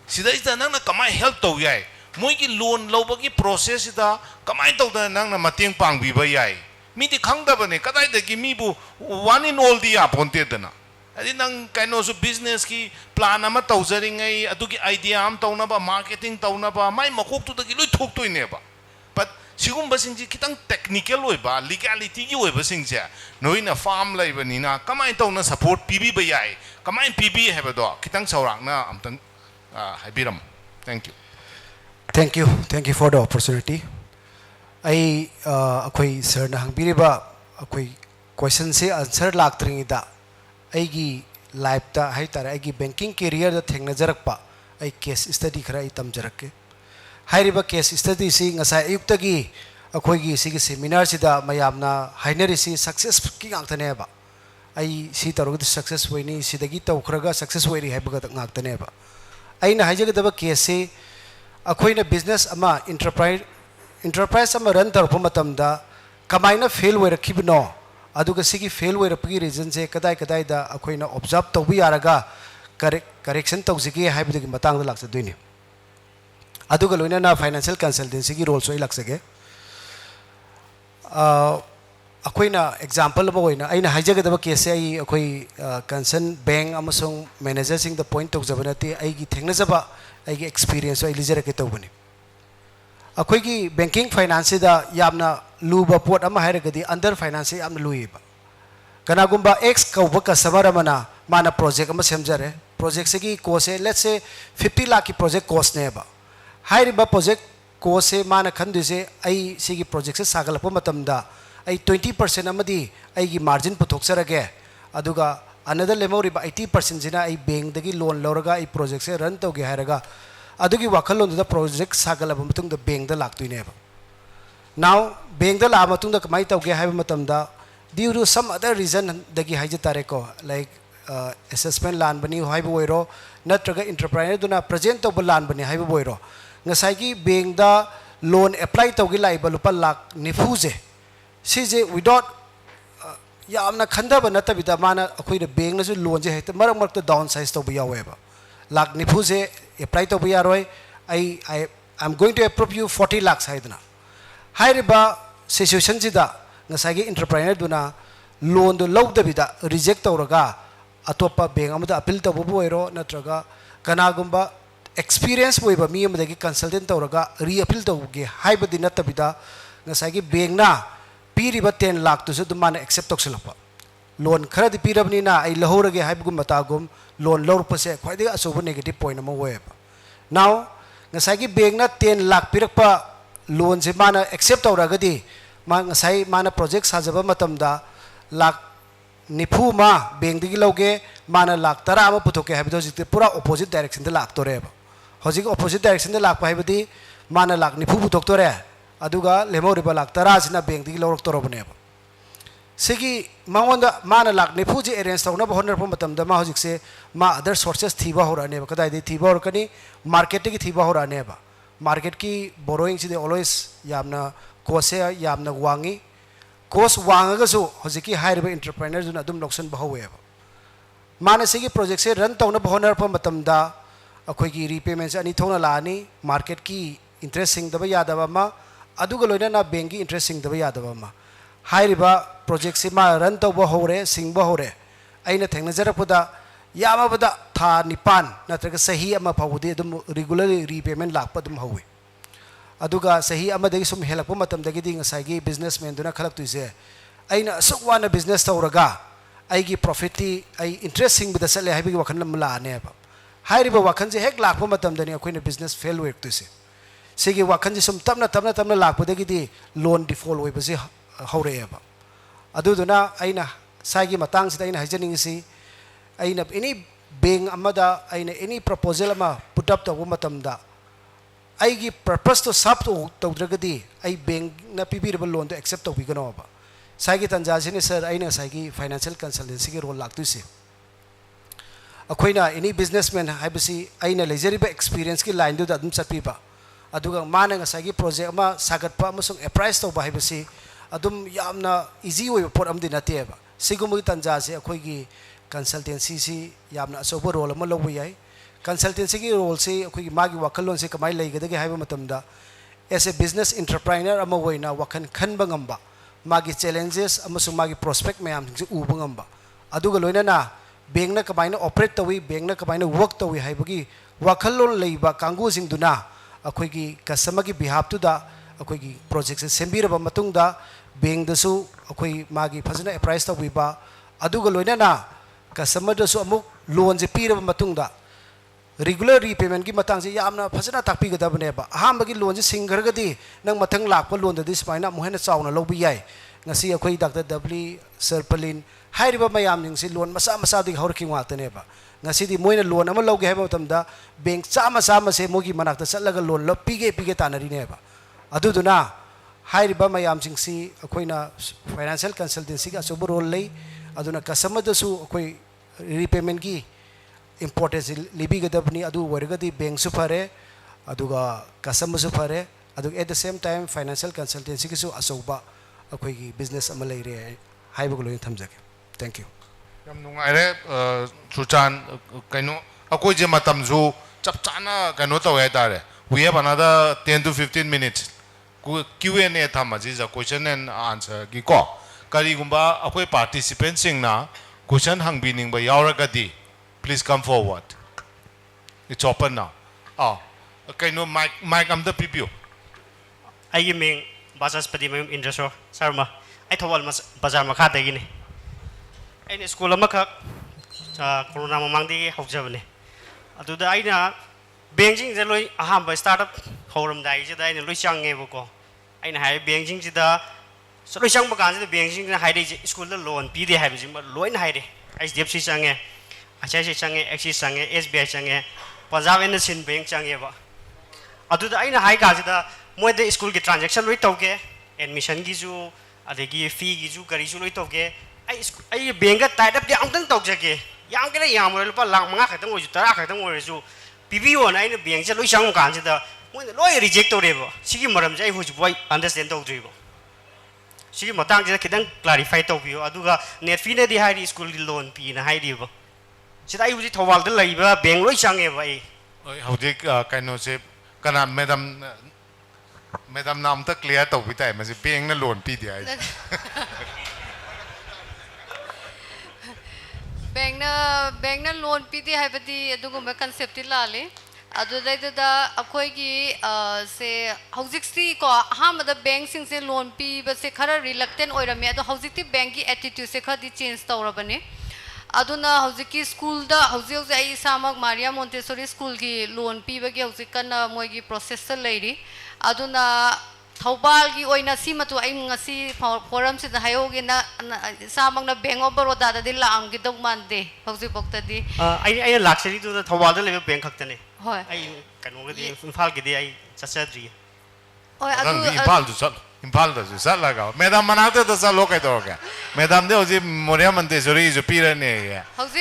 sidai da nang na kamai help to yai moi ki loan lobagi process da kamai to da nang na mating pang bi ba yai mi di khangdaba ne kadai da ki mi bu one in all di aponte da na adi nang kaino su business ki plan ama to jaring ai adugi idea am to na ba marketing to na ba mai makok tu da ki loi thok to ne ba but sigumba singji kitang technical oiba legality gi oiba singje noina farm laibani kamai to na support pb ba yai kamai pb heba do kitang saurang na amtang haibiram thank you for the opportunity ai akoi sir na hangbiriba akoi question se answer laktring da ai gi life ta hai tara ai gi banking career da thengna jarakpa ai case study khara ai tamjarake हाइरिबा case study सी ngasa ayuktagi akhoigi sigi seminar sida mayamna hainari si success ki ngakthane ba ai si tarugdi success hoini sidagi tawkhraga success hoiri haibaga ngaktane ba aina haijagadaba case se akhoina business ama enterprise ama run tarpa matamda kamaina fail hoira khibno aduga sigi fail hoira pagi reason se kadai da akhoina observe tawbi yaraga correction tawjigi haibadagi matang da laksa duini aduga loina na financial consultancy ki role so ilaksage akoina example ba hoina aina haijagadaba case ai akoi concern bank amasung manager sing the point tok jabanati ai gi thengna jaba ai gi experience ai lijara ke tawbani akoi gi banking finance da yamna luba pot ama hairagadi under finance yamna luiba kanagumba x kauba customer amana mana project ama semjare project se gi cost let's say 50 lakh ki project cost ne ba हाइरिबा project को से माना खंदुसे आई सिगी project से सागलप मतमदा आई 20% अमदी आई की margin पुथोक्सरगे अदुगा अनदर लेमोरिबा 80% जिना आई बैंक दगी लोन लौरगा आई प्रोजेक्ट से रन तोगे हायरगा अदुगी वाखलोन द प्रोजेक्ट सागलप मतुंग द बैंक द लाक्तुइनेबा नाउ बैंक द ला मतुंग द कमाई तोगे हाइबा मतमदा due to some other reason दगी हाइजे तारेको लाइक असेसमेंट लान बनी हाइबा ओइरो नत्रगा एंटरप्रेन्योर दुना प्रेजेंट तो लान बनी हाइबा ओइरो ngasai bank da loan apply tawgi laiba lupa lakh nifuje sije without yamna khandaba natabida mana akoi da bank na su loan je heta marak marak ta downsize to biya weba lakh nifuje apply to biya roi I'm going to approve you 40 lakhs haidna hairiba situation jida ngasai gi entrepreneur duna loan do log dabida reject tawraga atopa bank amada appeal to bobo ero natraga kanagumba experience boiba mi amdagi consultant tawraga reappeal tawge haibadi natabida ngasai gi bank na piriba 10 lakh to su dumana accept tokselapa loan खरदी पीरबनीना आई लहोरगे हाइबगुम बतागुम loan लौरपसे ख्वाइदे अचौब negative point अमा वेब now ngasai bank na 10 lakh pirakpa loan se mana accept tawragadi ma ngasai mana project sajaba matamda lakh nifu ma bank digi loge mana lakh tara ama putoke habido jite pura opposite direction de lakh tore ba hojik opposite direction de lakh haibadi mana lakh nifu putok tore aduga lemoriba lakh tara sina bank digi lorok torobne ba sigi mangonda mana lakh nifu ji arrange tawna ba honor matamda ma hojik se ma other sources thiba horane ba kadai de thiba horkani market ki thiba horane ba market ki borrowing si de always yamna cost yamna wangi cost wanga su hojiki hire entrepreneur juna dum loksan ba howe ba mana sigi project se run tawna ba honor matamda akhoi ki repayment se ani thona lani market ki interest sing da ba yada ba ma aduga loina na bank ki interest sing da ba yada ba ma hairiba project se ma run tawba hore singba hore aina thengna jarapda yamabada tha nipan natraga sahi ama phawudi dum regularly repayment lakpa dum howe aduga sahi ama dagi sum helakpa matam dagi ding saigi businessman duna khalak tuise aina asukwana business tawraga aigi profit ti ai interest sing bida sale haibi wakhan lam la ne ba hairiba wakhan je hek lakpa matam dani akoina business fail work tuise sigi wakhan je sum tamna lakpa dagi di loan default oi basi hore ba aduduna aina saigi matang sida aina hajaning si aina any bank amada aina any proposal ama put up to matamda aigi purpose to sub to tawdragadi ai bank na pibirable loan to accept to bigano ba saigi tanjasini sir aina saigi financial consultancy ki role laktu se akoina any businessman haibasi aina lejeriba experience ki line do adum chapi ba aduga mana nga saigi project ama sagatpa amasung appraise to ba haibasi adum yamna easy oi pot amdi nate ba sigumui tanjase akoigi consultancy si yamna asobo role ama lobu yai consultancy ki role se akoigi magi wakalon se kamai leigade haiba matamda as a business entrepreneur ama woina wakan khanba ngamba magi challenges amasung magi prospect mayam se uba ngamba aduga loina na bank na kamaina operate tawi bank na kamaina work tawi haibagi wakalon leiba kangu sing duna akoigi customer ki behalf tu da akoigi project se sembiraba matungda bank da su akoi magi phajana appraise tawi ba aduga loina na customer da su amuk loan je piraba matungda regular repayment ki matang se yamna phajana takpi ga dabne ba aham bagi loan je singhargadi nang mathang lakpa loan da dis paina mohena chauna lobi yai ngasi akoi dr w serpalin hairiba mayam ning se loan masa di horking wa tane ba ngasi di moina loan ama loge haiba tamda bank sama se mogi manak ta salaga loan lo pige tanari ne ba aduduna hairiba mayam sing si akoina financial consultancy ka sobo role lei aduna customer da su akoi repayment ki importance libi ga dabni adu wargadi bank su phare aduga customer su phare adu at the same time financial consultancy ki su asoba akoi ki business ama lei re haiba lo thamjake thank you yam nungaire chuchan kaino akoi je matam ju chap chana kaino tawe tare we have another 10 to 15 minutes Q&A thamaji is a question and answer gi ko kari gumba akoi participants sing na question hangbining ba yauragadi please come forward it's open now kaino mic am the preview ai ming bazas padi mayum industry sarma ai thawal mas bazar makha dagi ni ai ni school ma kha corona mamang di hawjabne aduda aina banking je loi aham ba startup horam dai je dai ni loi change bo ko aina hai banking ji da so loi chang ba kan je banking na hai dai school da loan pi de hai bi ma loi na hai de HDFC change HSBC change Axis change SBI change Punjab and Sind bank change ba aduda aina hai ka ji da moi de school ki transaction loi tawge admission gi ju adegi fee gi ju kari ju loi tawge ai bank ga tied up de amtang tawjage yang kele yang mo lupa lakh manga khatang oi ju tara khatang oi ju PBO na aina bank je loi chang kan ji da moi loi reject tawre ba sigi maram je ai hu ju boy understand tawdri ba sigi matang je khidang clarify tawbiyo aduga net fee na di hai school di loan pi na hai di ba sida ai hu ji thawal da lai ba bank loi change ba ai haudik kaino se kana madam nam ta clear to bitai ma se bank na loan pi dia bank na loan pi di haibadi adugumba concept ti lale ꯑꯗꯨꯗꯩꯗꯨꯗ ꯑꯩꯈꯣꯏꯒꯤ ꯁꯦ ꯍꯧꯖꯤꯛꯁꯤ ꯀꯣ ꯑꯍꯥꯟꯕꯗ ꯕꯦꯡꯛꯁꯤꯡꯁꯦ ꯂꯣꯟ ꯄꯤꯕꯁꯦ ꯈꯔ ꯔꯤꯂꯛꯇꯦꯟ ꯑꯣꯏꯔꯝꯃꯦ ꯑꯗꯣ ꯍꯧꯖꯤꯛꯇꯤ ꯕꯦꯡꯛꯀꯤ ꯑꯦꯇꯤꯇ꯭ꯌꯨꯗꯁꯦ ꯈꯔꯗꯤ ꯆꯦꯟꯖ ꯇꯧꯔꯕꯅꯤ ꯑꯗꯨꯅ ꯍꯧꯖꯤꯛꯀꯤ ꯁ꯭ꯀꯨꯜꯗ ꯍꯧꯖꯤꯛ ꯍꯧꯖꯤꯛ ꯑꯩ ꯏꯁꯥꯃꯛ ꯃꯥꯔꯤꯌꯥ ꯃꯣꯟꯇꯦꯁꯣꯔꯤ ꯁ꯭ꯀꯨꯜꯒꯤ ꯂꯣꯟ ꯄꯤꯕꯒꯤ ꯍꯧꯖꯤꯛ ꯀꯟꯅ ꯃꯣꯏꯒꯤ ꯄ꯭ꯔꯣꯁꯦꯁꯇ ꯂꯩꯔꯤ ꯑꯗꯨꯅ ꯊꯧꯕꯥꯜꯒꯤ ꯑꯣꯏꯅ ꯁꯤꯃꯇꯨ ꯑꯩ ꯉꯁꯤ ꯐꯣꯔꯝꯁꯤꯗ ꯍꯥꯏꯍꯧꯒꯦꯅ ꯏꯁꯥꯃꯛꯅ ꯕꯦꯡꯛ ꯑꯣꯐ ꯕꯔꯣꯗꯥꯗꯗꯤ ꯂꯥꯛꯑꯝꯒꯗꯧ ꯃꯥꯟꯗꯦ ꯍꯧꯖꯤꯛꯐꯥꯎꯇꯗꯤ ꯑꯩꯅ ꯂꯥꯛꯆꯔꯤꯗꯨꯗ ꯊꯧꯕꯥꯜꯗ ꯂꯩꯕ ꯕꯦꯡꯛ ꯈꯛꯇꯅꯤ ꯍꯣꯏ ꯑꯩ ꯀꯩꯅꯣꯒꯤꯗꯤ ꯏꯝꯐꯥꯜꯒꯤꯗꯤ ꯑꯩ ꯆꯠꯆꯗ꯭ꯔꯤ ꯍꯣꯏ ꯑꯗꯨ ꯃꯊꯪꯗꯤ ꯏꯝꯐꯥꯜꯗꯨ ꯆꯠꯂꯣ ꯏꯝꯐꯥꯜꯗꯁꯨ ꯆꯠꯂꯒ ꯃꯦꯗꯥꯝ ꯃꯅꯥꯛꯇꯗ ꯆꯠꯂꯣ ꯀꯩꯗꯧꯔꯒꯦ ꯃꯦꯗꯥꯝꯗꯤ ꯍꯧꯖꯤꯛ ꯃꯣꯔꯤꯌꯥ ꯃꯟꯇꯦꯁꯣꯔꯤꯁꯨ ꯄꯤꯔꯅꯤ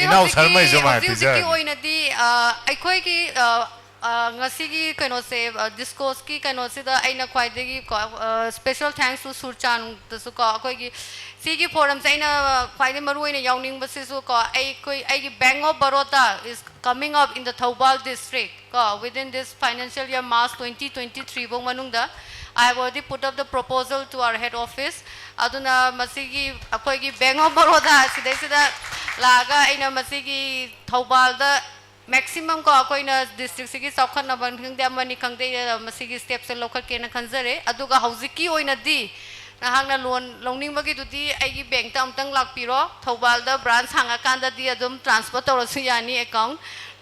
ꯏꯅꯥꯎ ꯁꯔꯃꯩꯁꯨ ꯃꯥꯏ ꯍꯧꯖꯤꯛꯀꯤ ꯄꯤꯖꯔꯅꯤ ꯑꯣꯏꯅꯗꯤ ꯑꯩꯈꯣꯏꯒꯤ ꯉꯁꯤꯒꯤ ꯀꯩꯅꯣꯁꯦ ꯗꯤꯁꯀꯣꯔꯁꯀꯤ ꯀꯩꯅꯣꯁꯤꯗ ꯑꯩꯅ ꯈ꯭ꯋꯥꯏꯗꯒꯤ ꯁ꯭ꯄꯦꯁꯦꯜ ꯊꯦꯡꯛꯁ ꯇꯨ ꯁꯨꯔꯆꯥꯟꯗꯁꯨ ꯀꯣ ꯑꯩꯈꯣꯏꯒꯤ ꯁꯤꯒꯤ ꯐꯣꯔꯝꯁꯦ ꯑꯩꯅ ꯈ꯭ꯋꯥꯏꯗꯒꯤ ꯃꯔꯨꯑꯣꯏꯅ ꯌꯥꯎꯅꯤꯡꯕꯁꯤꯁꯨ ꯀꯣ ꯑꯩꯒꯤ ꯕꯦꯡꯛ ꯑꯣꯐ ꯕꯔꯣꯗꯥ ꯏꯁ coming up in the Thoubal district within this financial year March 2023 ꯕꯣꯡ ꯃꯅꯨꯡꯗ I have already put up the proposal to our head office aduna masigi akoigi Bank of Baroda sidaisida laga aina masigi Thoubal da maximum ko akoina district sigi saukhanna ban khangde amani khangde masigi steps se local kena khanjare aduga hauziki oina di nahangna loan loaning bagi dudi aigi bank ta amtang lakpiro Thoubal da branch hanga kanda di adum transfer tawrasu yani account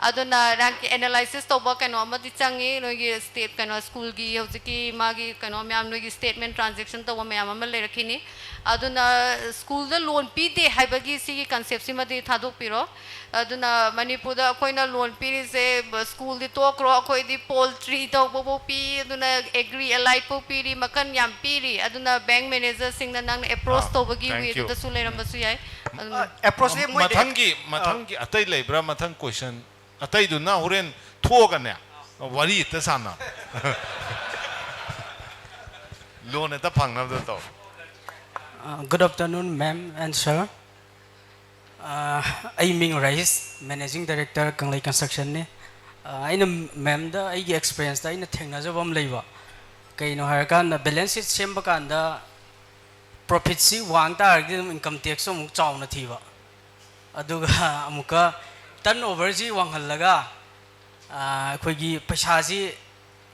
aduna rank analysis toba kano amadi changi nogi state kano school gi hojiki magi kano myam nogi statement transaction toba myam amal lerakini aduna school da loan pi de haibagi sigi concept simadi thadok piro aduna Manipur da koina loan pi se school di tokro akoi di poultry toba bo pi aduna agri allied po pi ri makan yam pi ri aduna bank manager sing na nang approach toba gi wi da su leram basu yai approach mathanggi atai leibra mathang question atai du na horen thuogane wari ta sana loan eta phangna da to Good afternoon, ma'am and sir. I Ming Rais, Managing Director, Kanglai Construction. I know ma'am da I experience da I know thengna jo bam leiwa. Kai no har kan balance sheet sem ba kan da profit si wang ta income tax so muk chaw na thiwa. Aduga amuka turnover ji wang halaga khoi gi paisa ji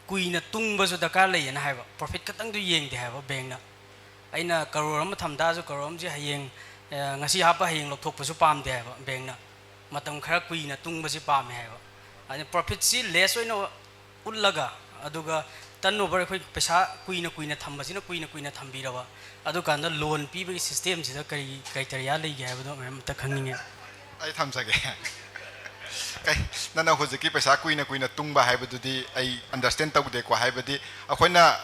kuina tung ba jo dakar lei na haiba profit katang du yeng de haiba bank na aina karor am thamda jo karor am ji hayeng ngasi hapa hayeng lok thok pa su pam de haiba bank na matam khara kuina tung ba ji pam haiba ani profit si less oina ullaga aduga turnover khoi paisa kuina thamba sina kuina thambi rawa adu kan da loan pi ba system ji da kai criteria lei ge haiba do mem ta khangninge ai thamsage kai nana hojiki paisa kuina tungba haibadudi ai understand tawde ko haibadi akoina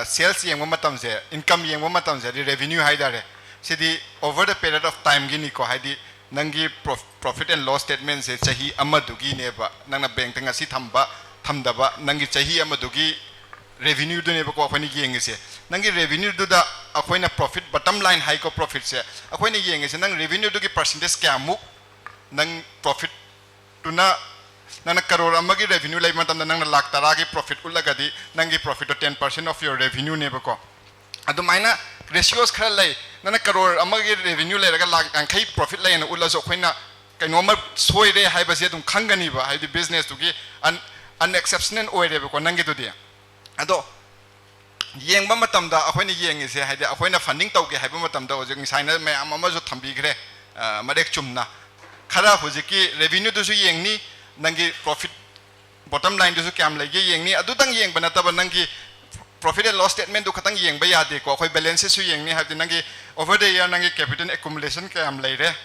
sales yengwa matam se income yengwa matam se revenue haidare sidi over the period of time gini ko haidi nangi profit and loss statement se chahi amadugi neba nangna bank tanga si thamba thamdaba nangi chahi amadugi revenue du neba ko akhoni yeng se nangi revenue du da akoina profit bottom line high ko profit se akoina yeng se nang revenue du gi percentage kya mu nang profit tuna nana karor amagi revenue lai matam nang lakh tara gi profit ulagadi nangi profit to 10% of your revenue ne bako adu maina ratios khara lai nana karor amagi revenue lai raga lakh ankhai profit lai na ulazo khoina kainoma soire hai ba se dum khangani ba hai di business tu gi an exceptional oire bako nangi tu dia ado yengba matam da akhoina yengi se hai di akhoina funding tawge hai ba matam da ojing saina me amama jo thambi gre madek chumna khara hojiki revenue du su yengni nangi profit bottom line du su kyam lege yengni adu tang yeng bana taba nangi profit and loss statement du khatang yeng ba ya de ko khoi balance su yengni habdi nangi over the year nangi capital accumulation kyam lai re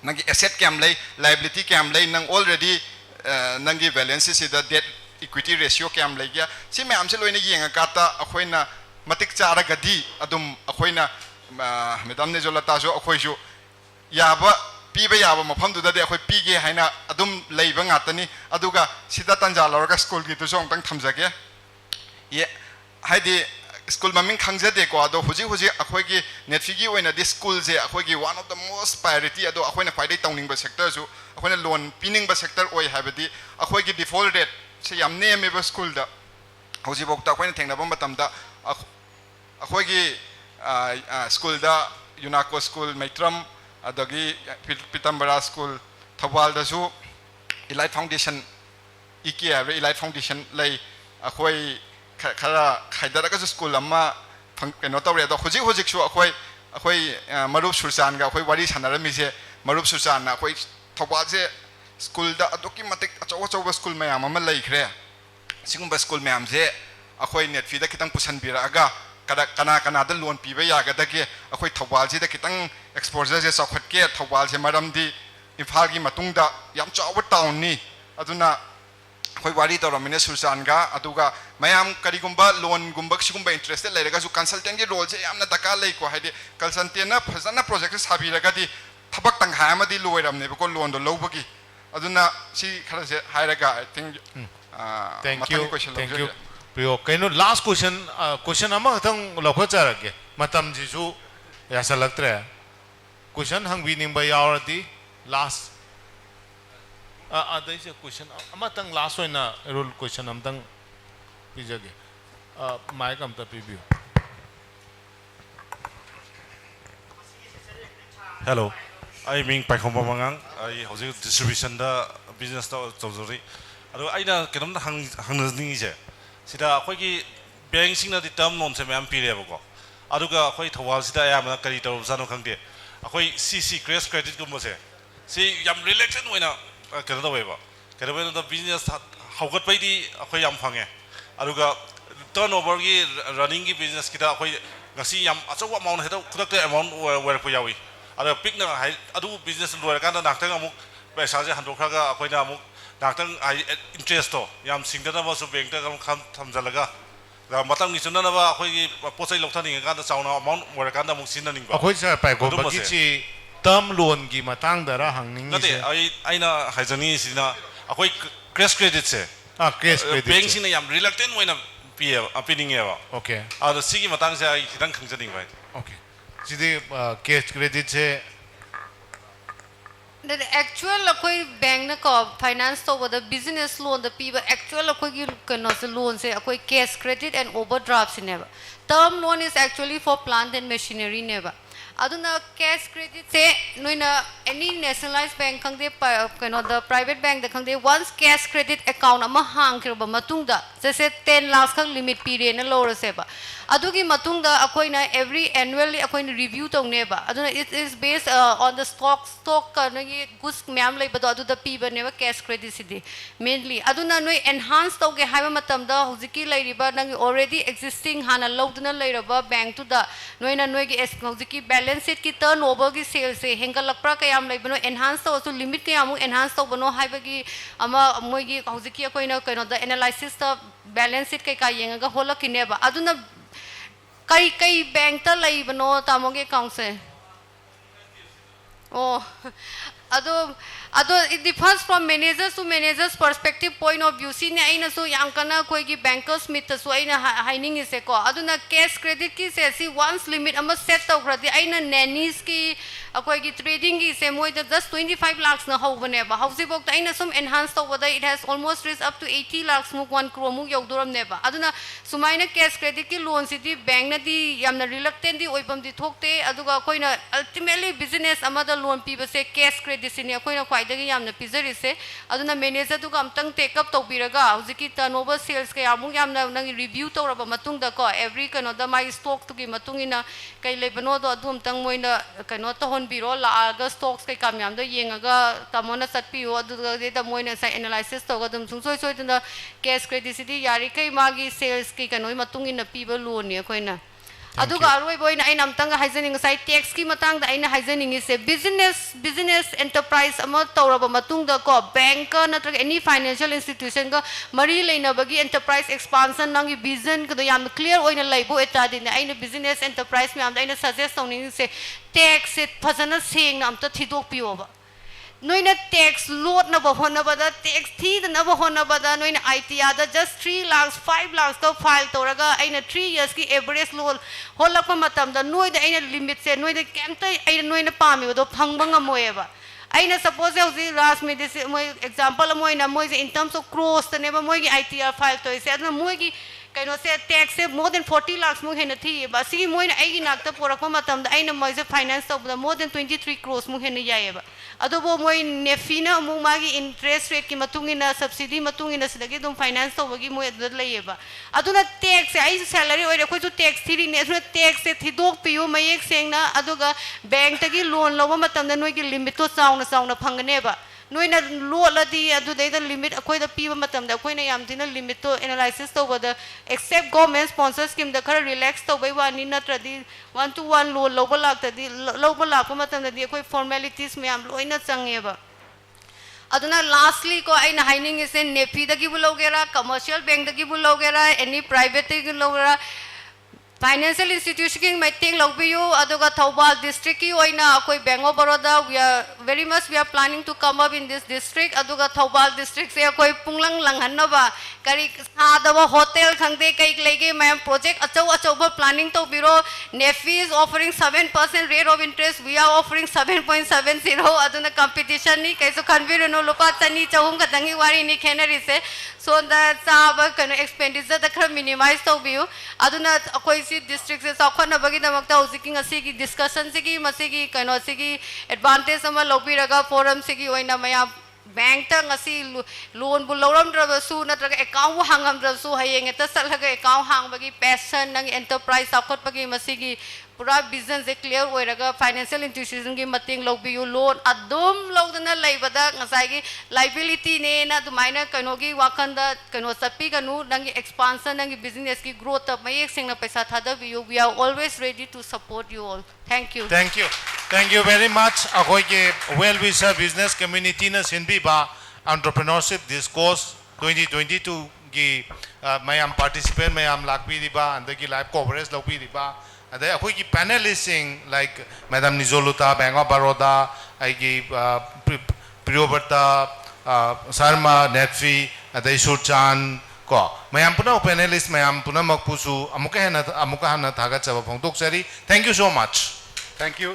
nangi asset kyam lai liability kyam lai nang already nangi balance si da debt equity ratio kyam lai ya si me am se loina yenga kata akhoina matik chara gadi adum akhoina madam ne jolata jo akhoi ju yaba piba yaba mafam du da de akhoi pige haina adum leiba ngatani aduga sida tanja lorga school gi tu jong tang thamjage ye haidi school maming khangjade ko ado huji akhoi gi netfi gi oina this school je akhoi gi one of the most priority ado akhoi na faidai tawning ba sector ju akhoi na loan pining ba sector oi habadi akhoi gi default rate se yam ne me ba school da huji bok ta akhoi na thengna ba matam da akhoi gi school da UNACO school maitram adagi Pitambara school Thawal da su Elite Foundation IKEA Elite Foundation เลยค่อยข้าใครได้ก็จะสกูลละมาเป็นนอตเรียดฮุจิชัวค่อยมารูปสุสานกับค่อยวารีชันอะไรมีเช่มารูปสุสานนะค่อยทว่าเช่สกูลได้ตุกิมาติกเจ้าสกูลไม่ยามมันเลยแค่สิ่งแบบสกูลไม่ยามเช่ค่อยเน็ตฟีได้คิดตั้งผู้ชันบีระกะกันได้ล้วนปีไปยากได้กี่ค่อยทว่าเช่ได้คิดตั้ง exposure เช่สักขัดเกตทว่าเช่มาดำดีอินฟากีมาตุงดายามเจ้าวัดตาวนี่อะดูนะค่อยวารีตัวเราไม่ได้สุสานกะอะดูกะไม่ยามคดีกุมบะล้วนกุมบะชิกุมบะ interest เลยก็สุ consultant ที่ role เช่ยามนั่นตะการเลยกว่าให้ดี consultant นะพัฒนา project สาบีแล้วก็ดีทับตังหามาดีรวยรำเนี่ยพวกล้วนตัวโลบกี้อะดูนะสิข้าราชการให้แล้วก็ I think thank you ประโยคนี้ last question อามาทั้งเราเข้าใจแล้วกันมาทำจิจูยาสลักเตะ question หังวินิงไปยาวแล้วดี last ได้สิ question อามาตั้ง last วันน่ะ rule question อามาตั้งพิจารณาไม่กำตัดพิบิว Hello, I mean by Kombamangang, I housing distribution the business to Zori. I know can hang ninja. Sida Hoki bearing sing the term non sem period. Aduga Hoi Tawal Sida Yamana Karito Zano Kangi. A Hoi CC Grace Credit Gumose. See, Yam election when a Canada waiver. Canada the business how got by the Hoyam Fange. Aduga turnover running business Kita Hoi Nasi Yam Asawa Mount Head of amount where Puyawi. Ada pick na hai adu business luar kan nak tengah amuk besar je handuk kaga apa ini amuk nak teng interest to yang singkat nama so bank tengah kam samjalaga dah matang ni cuna nama apa ini posai loktan ni kan sauna amount luar kan amuk sinan ni. Aku saya pai ko bagi si term loan ki matang darah hang ning Nanti ai na hai jani sina aku crash credit se. Crash credit. Bank sini yang reluctant wena pia apa ni ya. Okay. Ada sigi matang saya kita kang jadi baik. Okay. Jadi cash credit se the actual akoi bank na ko finance to the business loan the people actual akoi ki kano se loan se akoi cash credit and overdraft se never term loan is actually for plant and machinery never aduna cash credit se noina any nationalized bank khang de kano the private bank the khang de once cash credit account ama hang kirba matung da se 10 lakhs khang limit period na lo se ba adugi matung da akoi na every annually akoi na review tong ne ba aduna it is based on the stock na gi goods myam lai ba do adu da pi ba ne ba cash credit sidi mainly aduna noi enhance to ge haiba matam da hujiki lai ri ba nang already existing hana loduna lai ra ba bank to da noi na noi gi hujiki balance sheet ki turnover gi sales se hengal lakpra ka yam lai ba no enhance to so limit ke amu enhance to ba no haiba gi ama moi gi hujiki akoi na kai no the analysis the balance sheet kai ka yenga ga hola ki ne ba aduna kai bank ta lai bano tamoge account se oh it differs from managers to managers perspective point of view sine aina so yang kana koi gi bankers mit so aina haining is ko aduna cash credit ki se si once limit ama set to gradi aina nannies ki akoi gi trading gi se moi just 25 lakhs na ho bane ba hausi bok aina sum enhance to wada it has almost reached up to 80 lakhs muk 1 crore muk yog duram ne ba aduna sumaina cash credit ki loan si di bank na di yamna reluctant di oibam di thokte aduga koi na ultimately business ama da loan pi ba se cash credit sini koi na dagi yamna pizari se aduna manager tu kam tang take up to biraga hujiki turnover sales ka yamu yamna nang review to raba matung da ko every kano da my stock to gi matungina kai lebano do adum tang moina kano to hon biro la aga stocks kai kam yam da yengaga tamona satpi o adu da moina sa analysis to gadum sungsoi soi da cash credit city yari kai magi sales kai kano matungina piba loan ni koina aduga aroi boina ai nam tanga haizening sai tax ki matang da aina haizening is business enterprise ama tawraba matung da ko bank natra any financial institution ga mari leina bagi enterprise expansion nang vision ko yam clear oina laibo eta din aina business enterprise me am aina suggest tawning se tax it phasana seng nam ta thidok piyo ba noina tax load na ba hona ba da tax thi da na ba hona ba da noina ITR da just 3 lakhs 5 lakhs ka file toraga aina 3 years ki average loan hola ko matam da noida aina limit se noida kemta aina noina pami do phangba ngamoy ba aina suppose hozi last me this moi example moi na moi in terms of cross ta ne ba moi ki ITR file to se adna moi ki कहीं से tax से more than 40 lakhs मुझे न थी बस ये मोइन आई नाकता पोरक में मतम आई न मुझे फाइनेंस तो more than 23 crores मुझे न जाए बा अदो वो मोइन नेफीना मुझ मागी इंटरेस्ट रेट की मतुंगी ना सब्सिडी मतुंगी ना सिलगे तुम फाइनेंस तो वगी मुझे दर ले बा अदो ना टैक्स आई सैलरी और कोई तो टैक्स थी ने अदो टैक्स से थी दो पियो मैं एक सेंग ना अदो का बैंक तक लोन लो मतम ना नोई की लिमिट तो साउना फंगने बा नोइना लोलदी अदुदैदा लिमिट अखोइदा पीबा मतमदा अखोइना यामदिना लिमिट तो एनालिसिस तौबदा एक्सेप्ट गवर्नमेंट स्पॉन्सर स्कीम दा खरा रिलैक्स तौबै वानी नत्रदी 1 to 1 लोन लौबा लाक्तदी लौबा लाको मतमददी अखोइ फॉर्मेलिटीज मयाम लोइना चंगेबा अदुना लास्टली को आइना हाइनिंग इसे नेफी दगी बुलोगेरा कमर्शियल बैंक दगी बुलोगेरा एनी प्राइवेट दगी बुलोगेरा फाइनेंशियल इंस्टीट्यूशन की मीटिंग लौबियो अदुगा थौबाल डिस्ट्रिक्ट की ओइना कोई bank of Baroda we are very much we are planning to come up in this district अदुगा थौबाल डिस्ट्रिक्ट से कोई पुंगलंग लंघनबा करी सादबा होटल खंगदे कई लेगे मैं प्रोजेक्ट अचौ प्लानिंग तो बिरो नेफी is offering 7% rate of interest we are offering 7.70 अदुना कंपटीशन नी कैसो खनबिरनो लुपा चनी चहुम खदंगी वारी नी खेनरी से सो द चाब कनो एक्सपेंडिचर द खर मिनिमाइज तो बियो अदुना कोई डिस्ट्रिक्ट से चाखनबगीदमक्ता हौजिकिंग असिगी डिस्कशन सिगी मसिगी कनो सिगी एडवांटेज अमा लौबिरगा फोरम सिगी ओइना मया बैंक तक ngasi loan bu lawramdrabasu natraga account bu hangamdrabasu hayeng eta salhaga account hangbagi passion nang enterprise sakotpagi masigi pura business e clear oiraga financial institution gi mating lawbiyu loan adum lawdana laibada ngasai gi liability ne na dumaina kaino gi wakanda kaino sapi kanu nang expansion nang business ki growth up mai ek singna paisa thada biyu we are always ready to support you all thank you thank you very much akoi ke well wisher business community na sinbi ba entrepreneurship discourse 2022 gi mayam participant mayam lakbi diba andagi live coverage lakbi diba adai akoi ki panelists like madam Nizoluta Bank of Baroda aigi Priyoberta Sarma Netfi adai Surchan ko mayam puna panelist mayam puna makpusu amuka hana thagat chaba phongtok sari thank you so much thank you